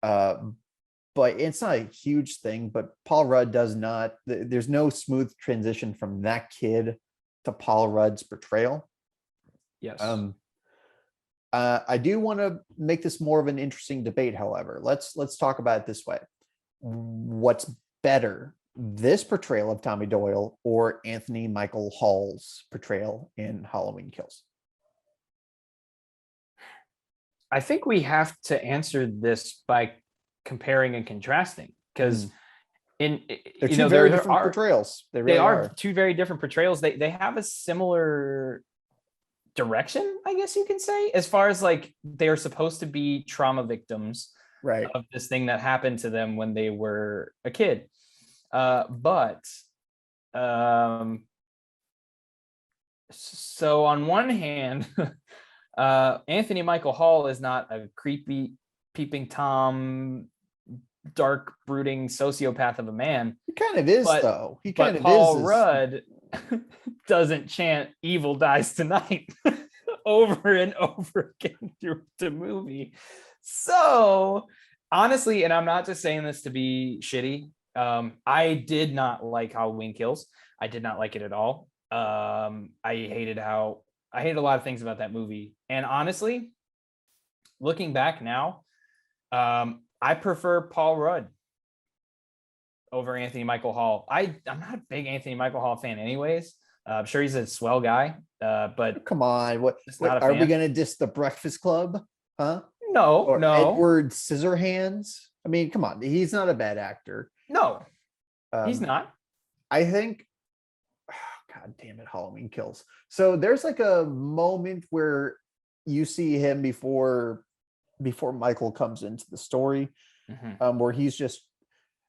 But it's not a huge thing, but Paul Rudd does not, there's no smooth transition from that kid to Paul Rudd's portrayal. Yes. I do want to make this more of an interesting debate, however. Let's talk about it this way. What's better, this portrayal of Tommy Doyle or Anthony Michael Hall's portrayal in Halloween Kills? I think we have to answer this by comparing and contrasting, because they're two very different portrayals. They really are two very different portrayals. They have a similar direction, I guess you can say, as far as like they're supposed to be trauma victims, right, of this thing that happened to them when they were a kid. But so on one hand, Anthony Michael Hall is not a creepy peeping Tom, dark brooding sociopath of a man. He kind of is, though. He kind of is. Paul Rudd doesn't chant "Evil dies tonight" over and over again through the movie. So honestly, and I'm not just saying this to be shitty, I did not like Halloween Kills. I did not like it at all. I hated a lot of things about that movie. And honestly, looking back now, I prefer Paul Rudd over Anthony Michael Hall. I'm not a big Anthony Michael Hall fan anyways. I'm sure he's a swell guy, but come on, what are we gonna diss the Breakfast Club? Huh? No, or no. Edward Scissorhands. I mean, come on, he's not a bad actor. No, he's not. I think, God damn it, Halloween Kills. So there's like a moment where you see him before Michael comes into the story, where he's just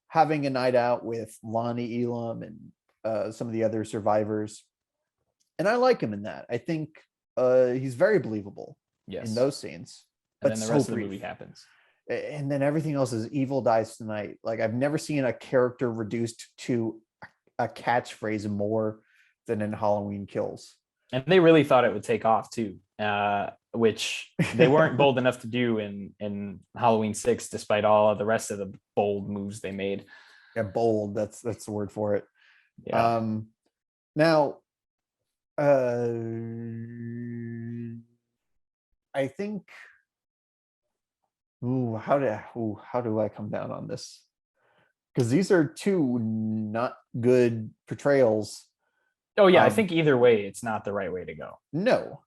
having a night out with Lonnie Elam and some of the other survivors. And I like him in that. I think he's very believable in those scenes. And then the rest of the movie happens. And then everything else is "Evil dies tonight." Like, I've never seen a character reduced to a catchphrase more than in Halloween Kills. And they really thought it would take off too, which they weren't bold enough to do in Halloween 6, despite all of the rest of the bold moves they made. Yeah, bold. That's the word for it. Yeah. Now, I think. How do I come down on this? Because these are two not good portrayals. Oh yeah, I think either way, it's not the right way to go. No.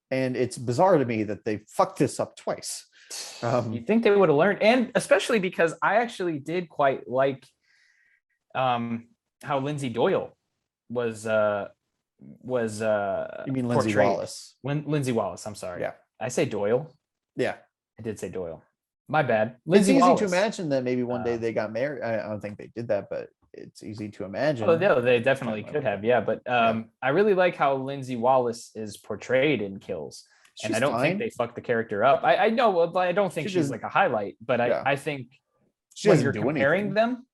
And it's bizarre to me that they fucked this up twice. You'd think they would have learned, and especially because I actually did quite like how Lindsay Doyle was you mean Lindsay Wallace? Lindsay Wallace, I'm sorry. Yeah. I say Doyle. Yeah. I did say Doyle. My bad. Lindsay it's easy Wallace. To imagine that maybe one day they got married. I don't think they did that, but it's easy to imagine. Oh, no, they definitely could have. Yeah, but I really like how Lindsay Wallace is portrayed in Kills. And I don't think they fucked the character up. I know, well, I don't think she's like a highlight, but I think when you're comparing them,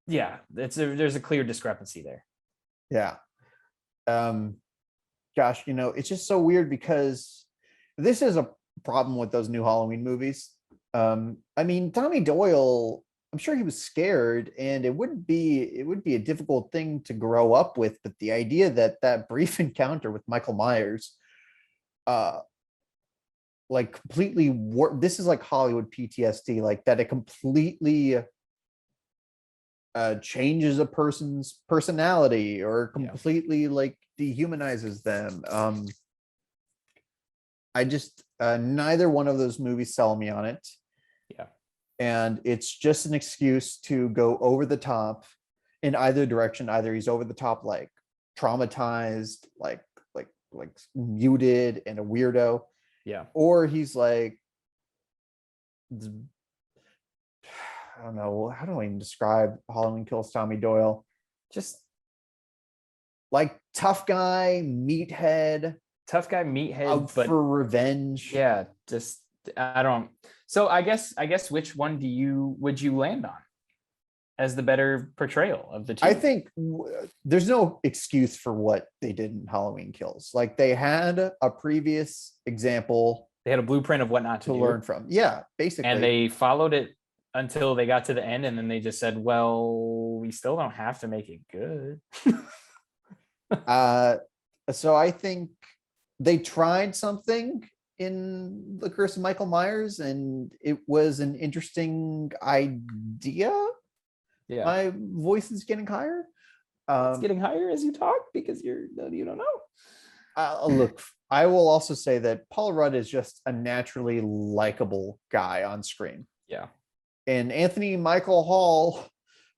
there's a clear discrepancy there. Yeah. Gosh, it's just so weird because this is a problem with those new Halloween movies. I mean, Tommy Doyle, I'm sure he was scared, and it would be a difficult thing to grow up with, but the idea that brief encounter with Michael Myers like completely this is like Hollywood PTSD, like that it completely changes a person's personality or completely like dehumanizes them. I just neither one of those movies sell me on it. Yeah. And it's just an excuse to go over the top in either direction. Either he's over the top, like traumatized, like muted and a weirdo, Yeah. or he's like, I don't know, how do I even describe Halloween Kills Tommy Doyle? Just like tough guy, meathead, Tough guy, meathead, out but for revenge. yeah, just I don't. So I guess which one would you land on as the better portrayal of the two? I think there's no excuse for what they did in Halloween Kills. Like they had a previous example They had a blueprint of what not to to do, learn from. Yeah, and basically. they followed it until they got to the end, and then they just said, "Well, we still don't have to make it good." So I think they tried something in The Curse of Michael Myers, and it was an interesting idea. Yeah, My voice is getting higher. it's getting higher as you talk because you don't know. Look, I will also say that Paul Rudd is just a naturally likable guy on screen. Yeah, And Anthony Michael Hall,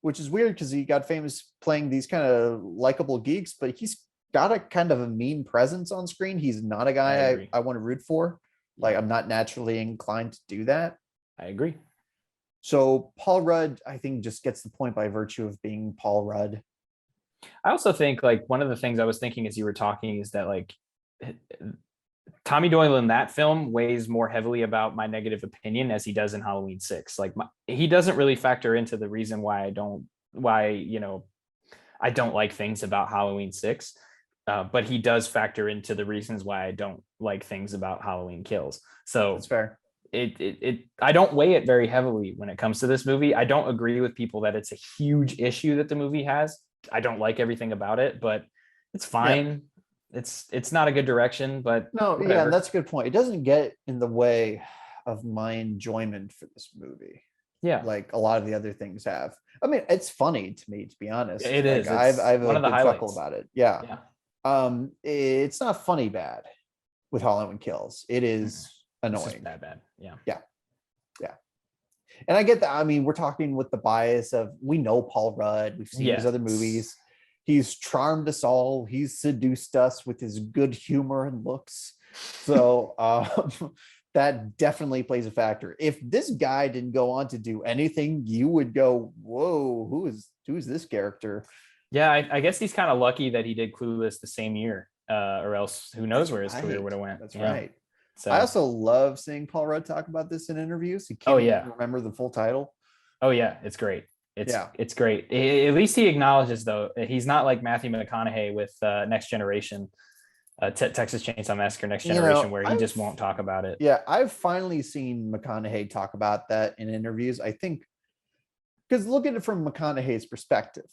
which is weird because he got famous playing these kind of likable geeks, but he's got a kind of a mean presence on screen. He's not a I guy agree. I want to root for. Like I'm not naturally inclined to do that. I agree. So Paul Rudd, I think, just gets the point by virtue of being Paul Rudd. I also think like one of the things I was thinking as you were talking is that like Tommy Doyle in that film weighs more heavily about my negative opinion as he does in Halloween 6. Like he doesn't really factor into the reason why I don't like things about Halloween 6. But he does factor into the reasons why I don't like things about Halloween Kills. So That's fair. I don't weigh it very heavily when it comes to this movie. I don't agree with people that it's a huge issue that the movie has. I don't like everything about it, but it's fine. It's not a good direction, but No, yeah, whatever. that's a good point. It doesn't get in the way of my enjoyment for this movie, Yeah, like a lot of the other things have. I mean, it's funny to me, to be honest. it Like is. It's I have one a of the good chuckle highlights. about it. Yeah. Yeah. It's not funny bad with Halloween Kills. It is It's just annoying. bad. Yeah. Yeah. Yeah. And I get that. I mean, we're talking with the bias of we know Paul Rudd, we've seen his Yeah. other movies. He's charmed us all. He's seduced us with his good humor and looks. So that definitely plays a factor. If this guy didn't go on to do anything, you would go, "Whoa, who is this character?" Yeah, I guess he's kind of lucky that he did Clueless the same year, or else who knows where his career would have went. That's Yeah. right. So, I also love seeing Paul Rudd talk about this in interviews. He oh can't yeah, even remember the full title. oh yeah, it's great. Yeah. It's great. At least he acknowledges though he's not like Matthew McConaughey with Next Generation, Texas Chainsaw Massacre Next Generation, where he just won't talk about it. Yeah, I've finally seen McConaughey talk about that in interviews. I think because look at it from McConaughey's perspective.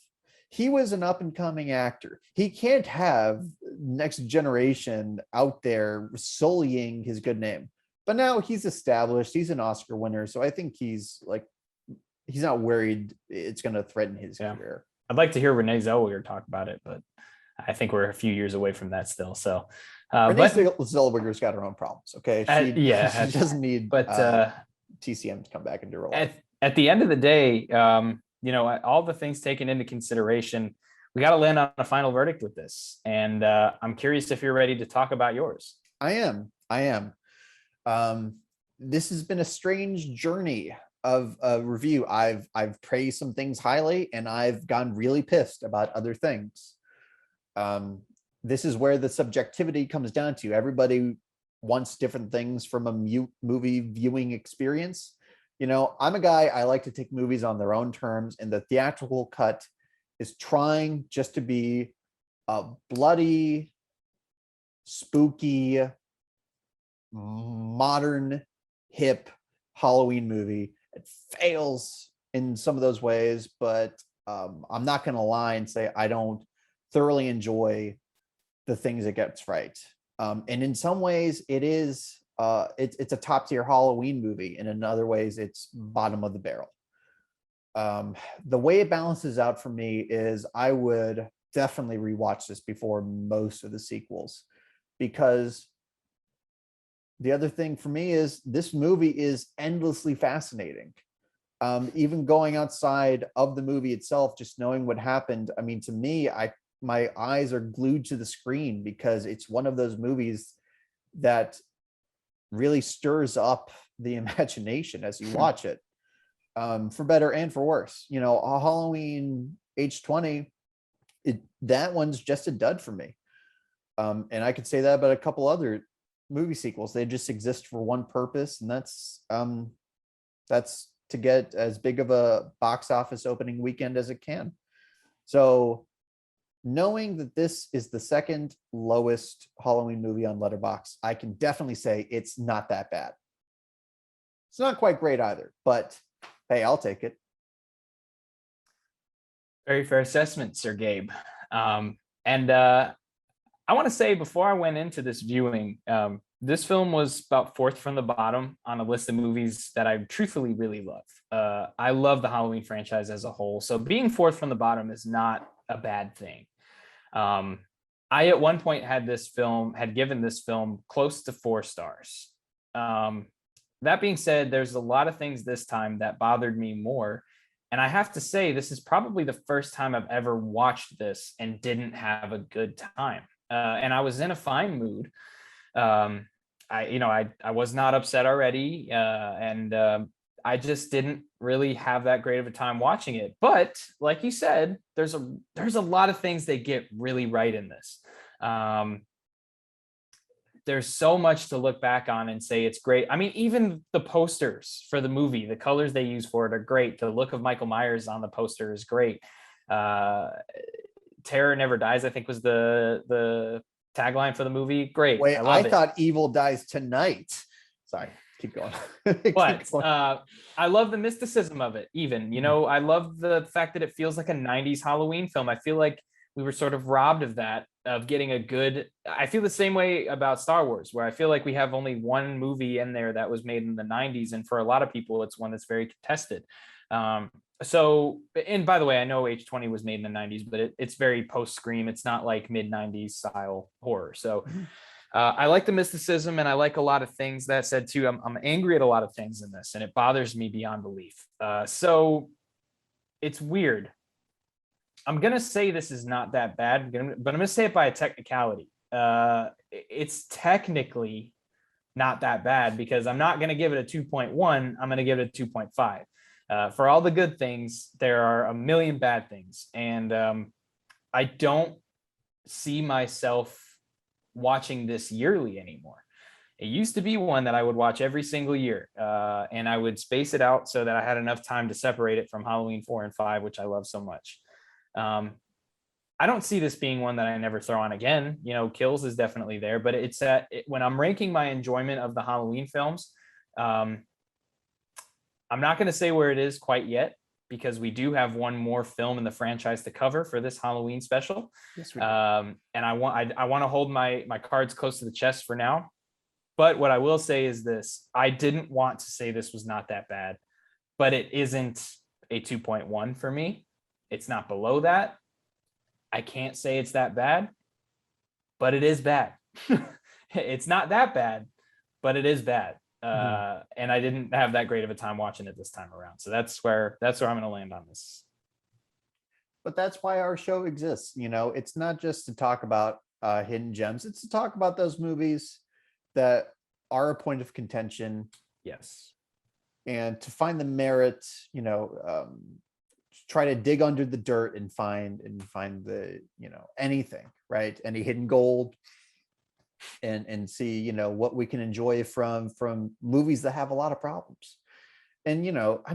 He was an up and coming actor. He can't have Next Generation out there sullying his good name. But now he's established. He's an Oscar winner, so I think he's not worried it's going to threaten his career. I'd like to hear Renee Zellweger talk about it, but I think we're a few years away from that still. So, Renee Zellweger's got her own problems. Okay, she doesn't need TCM to come back into her life. At the end of the day, all the things taken into consideration, we got to land on a final verdict with this. And I'm curious if you're ready to talk about yours. I am. This has been a strange journey of a review. I've praised some things highly, and I've gone really pissed about other things. This is where the subjectivity comes down to. Everybody wants different things from a movie viewing experience. I'm a guy, I like to take movies on their own terms, and the theatrical cut is trying just to be a bloody, spooky, modern, hip Halloween movie. It fails in some of those ways, but I'm not going to lie and say I don't thoroughly enjoy the things it gets right. And in some ways, it's a top tier Halloween movie, and in other ways, it's bottom of the barrel. The way it balances out for me is I would definitely rewatch this before most of the sequels, because the other thing for me is this movie is endlessly fascinating. Even going outside of the movie itself, just knowing what happened. I mean, to me, my eyes are glued to the screen because it's one of those movies that really stirs up the imagination as you watch it, for better and for worse. You know, a Halloween H20, that one's just a dud for me. And I could say that about a couple other movie sequels. They just exist for one purpose, and that's to get as big of a box office opening weekend as it can. So knowing that this is the second lowest Halloween movie on Letterboxd, I can definitely say it's not that bad. It's not quite great either, but hey, I'll take it. Very fair assessment, Sir Gabe. And I want to say before I went into this viewing, this film was about fourth from the bottom on a list of movies that I truthfully really love. I love the Halloween franchise as a whole. So being fourth from the bottom is not a bad thing. I at one point had given this film close to 4 stars. That being said, there's a lot of things this time that bothered me more. And I have to say, this is probably the first time I've ever watched this and didn't have a good time. And I was in a fine mood. I was not upset already, and I just didn't really have that great of a time watching it. But like you said, there's a lot of things they get really right in this. There's so much to look back on and say it's great. I mean, even the posters for the movie, the colors they use for it are great. The look of Michael Myers on the poster is great. Terror Never Dies, I think, was the tagline for the movie. Great. Wait, I thought Evil Dies Tonight. Sorry, keep going. But I love the mysticism of it. Even, I love the fact that it feels like a 90s Halloween film. I feel like we were sort of robbed of that, of getting a good. I feel the same way about Star Wars, where I feel like we have only one movie in there that was made in the 90s, and for a lot of people it's one that's very contested. So, and by the way, I know H20 was made in the 90s, but it's very post-Scream. It's not like mid-90s style horror. So I like the mysticism, and I like a lot of things. That said too, I'm angry at a lot of things in this, and it bothers me beyond belief. So it's weird. I'm going to say this is not that bad, but I'm going to say it by a technicality. It's technically not that bad, because I'm not going to give it a 2.1. I'm going to give it a 2.5. For all the good things, there are a million bad things. And I don't see myself watching this yearly anymore. It used to be one that I would watch every single year, and I would space it out so that I had enough time to separate it from Halloween 4 and 5, which I love so much. I don't see this being one that I never throw on again. Kills is definitely there, but it's when I'm ranking my enjoyment of the Halloween films, I'm not going to say where it is quite yet, because we do have one more film in the franchise to cover for this Halloween special. Yes, we do. And I want to hold my cards close to the chest for now. But what I will say is this: I didn't want to say this was not that bad, but it isn't a 2.1 for me. It's not below that. I can't say it's that bad, but it is bad. It's not that bad, but it is bad. And I didn't have that great of a time watching it this time around. So that's where I'm going to land on this. But that's why our show exists. It's not just to talk about hidden gems. It's to talk about those movies that are a point of contention. Yes. And to find the merit, try to dig under the dirt and find the, anything, right? Any hidden gold, and see, what we can enjoy from movies that have a lot of problems. And, I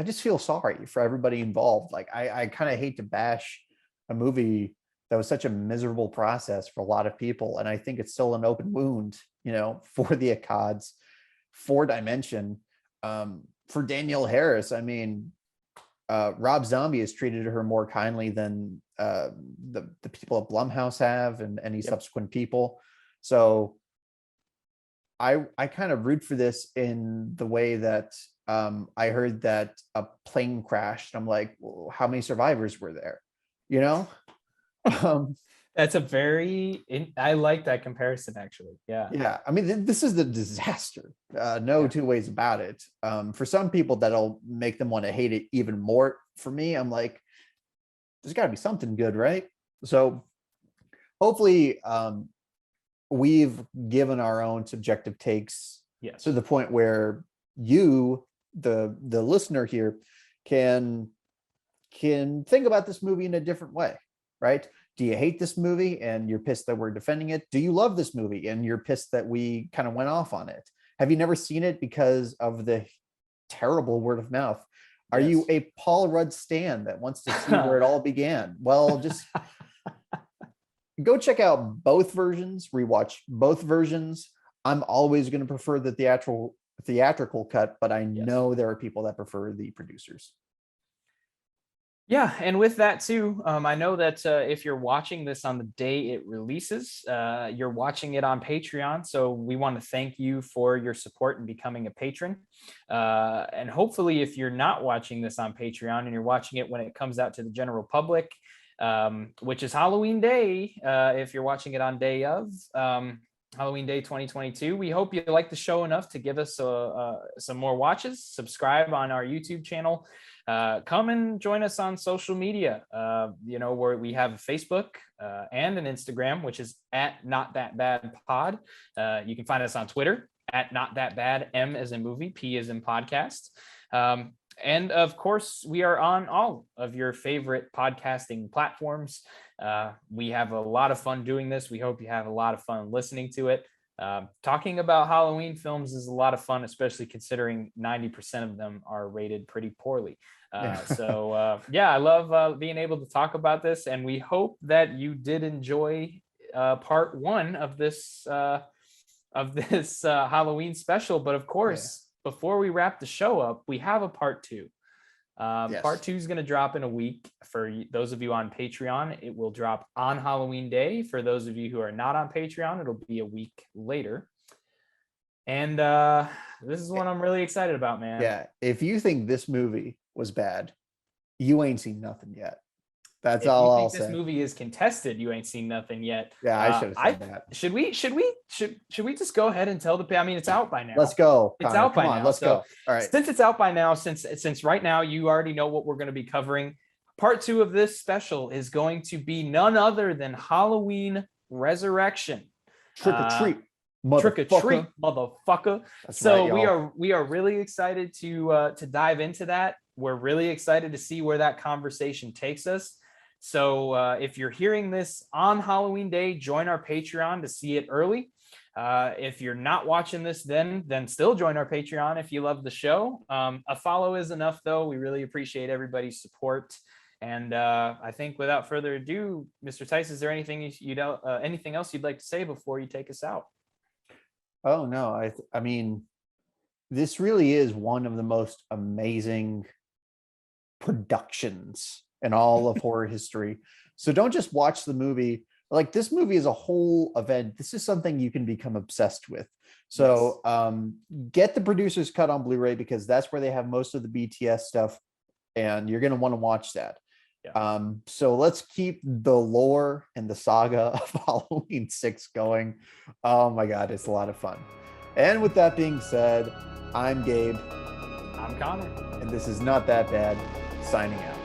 just feel sorry for everybody involved. Like I kind of hate to bash a movie that was such a miserable process for a lot of people. And I think it's still an open wound, for the Akkads, for Dimension, for Danielle Harris. I mean, Rob Zombie has treated her more kindly than the people at Blumhouse have, and any subsequent people. So I kind of root for this in the way that I heard that a plane crashed. I'm like, well, how many survivors were there? That's a I like that comparison actually. Yeah. Yeah, I mean, this is the disaster. No Yeah. two ways about it. For some people, that'll make them want to hate it even more. For me, I'm like, there's got to be something good, right? So hopefully, we've given our own subjective takes Yes. to the point where you, the listener here, can think about this movie in a different way, right? Do you hate this movie and you're pissed that we're defending it? Do you love this movie and you're pissed that we kind of went off on it? Have you never seen it because of the terrible word of mouth? Are Yes. you a Paul Rudd stan that wants to see where it all began? Well, just go check out both versions, rewatch both versions. I'm always going to prefer the theatrical cut, but I know there are people that prefer the producers. Yeah, and with that too, I know that if you're watching this on the day it releases, you're watching it on Patreon. So we want to thank you for your support and becoming a patron. And hopefully, if you're not watching this on Patreon and you're watching it when it comes out to the general public, which is Halloween Day, if you're watching it on day of Halloween Day 2022, we hope you like the show enough to give us some more watches. Subscribe on our YouTube channel. Come and join us on social media. Where we have a Facebook and an Instagram, which is at Not That Bad Pod. You can find us on Twitter at Not That Bad, M as in movie, P as in podcast. And of course, we are on all of your favorite podcasting platforms. We have a lot of fun doing this. We hope you have a lot of fun listening to it. Talking about Halloween films is a lot of fun, especially considering 90% of them are rated pretty poorly. I love being able to talk about this, and we hope that you did enjoy part one of this Halloween special. But of course, before we wrap the show up, we have a part two. Part two is going to drop in a week. For those of you on Patreon, it will drop on Halloween Day. For those of you who are not on Patreon, it'll be a week later. And this is one I'm really excited about, man. Yeah, if you think this movie was bad, you ain't seen nothing yet. That's all I'll say. This movie is contested. You ain't seen nothing yet. Yeah, I should have said that. Should we just go ahead and tell the? I mean, it's out by now. Let's go. It's out by now. Let's go. All right. Since it's out by now, since right now you already know what we're going to be covering. Part two of this special is going to be none other than Halloween Resurrection. Trick or treat. Trick or treat, motherfucker. So right, we are really excited to dive into that. We're really excited to see where that conversation takes us. So if you're hearing this on Halloween Day, join our Patreon to see it early. If you're not watching this, then still join our Patreon if you love the show. A follow is enough, though. We really appreciate everybody's support. And I think without further ado, Mr. Tice, is there anything anything else you'd like to say before you take us out? Oh no, I mean, this really is one of the most amazing productions in all of horror history. So don't just watch the movie. Like, this movie is a whole event. This is something you can become obsessed with. So get the producer's cut on Blu-ray, because that's where they have most of the BTS stuff, and you're going to want to watch that. So let's keep the lore and the saga of Halloween 6 going. Oh my God, it's a lot of fun. And with that being said, I'm Gabe. I'm Connor. And this is Not That Bad, signing out.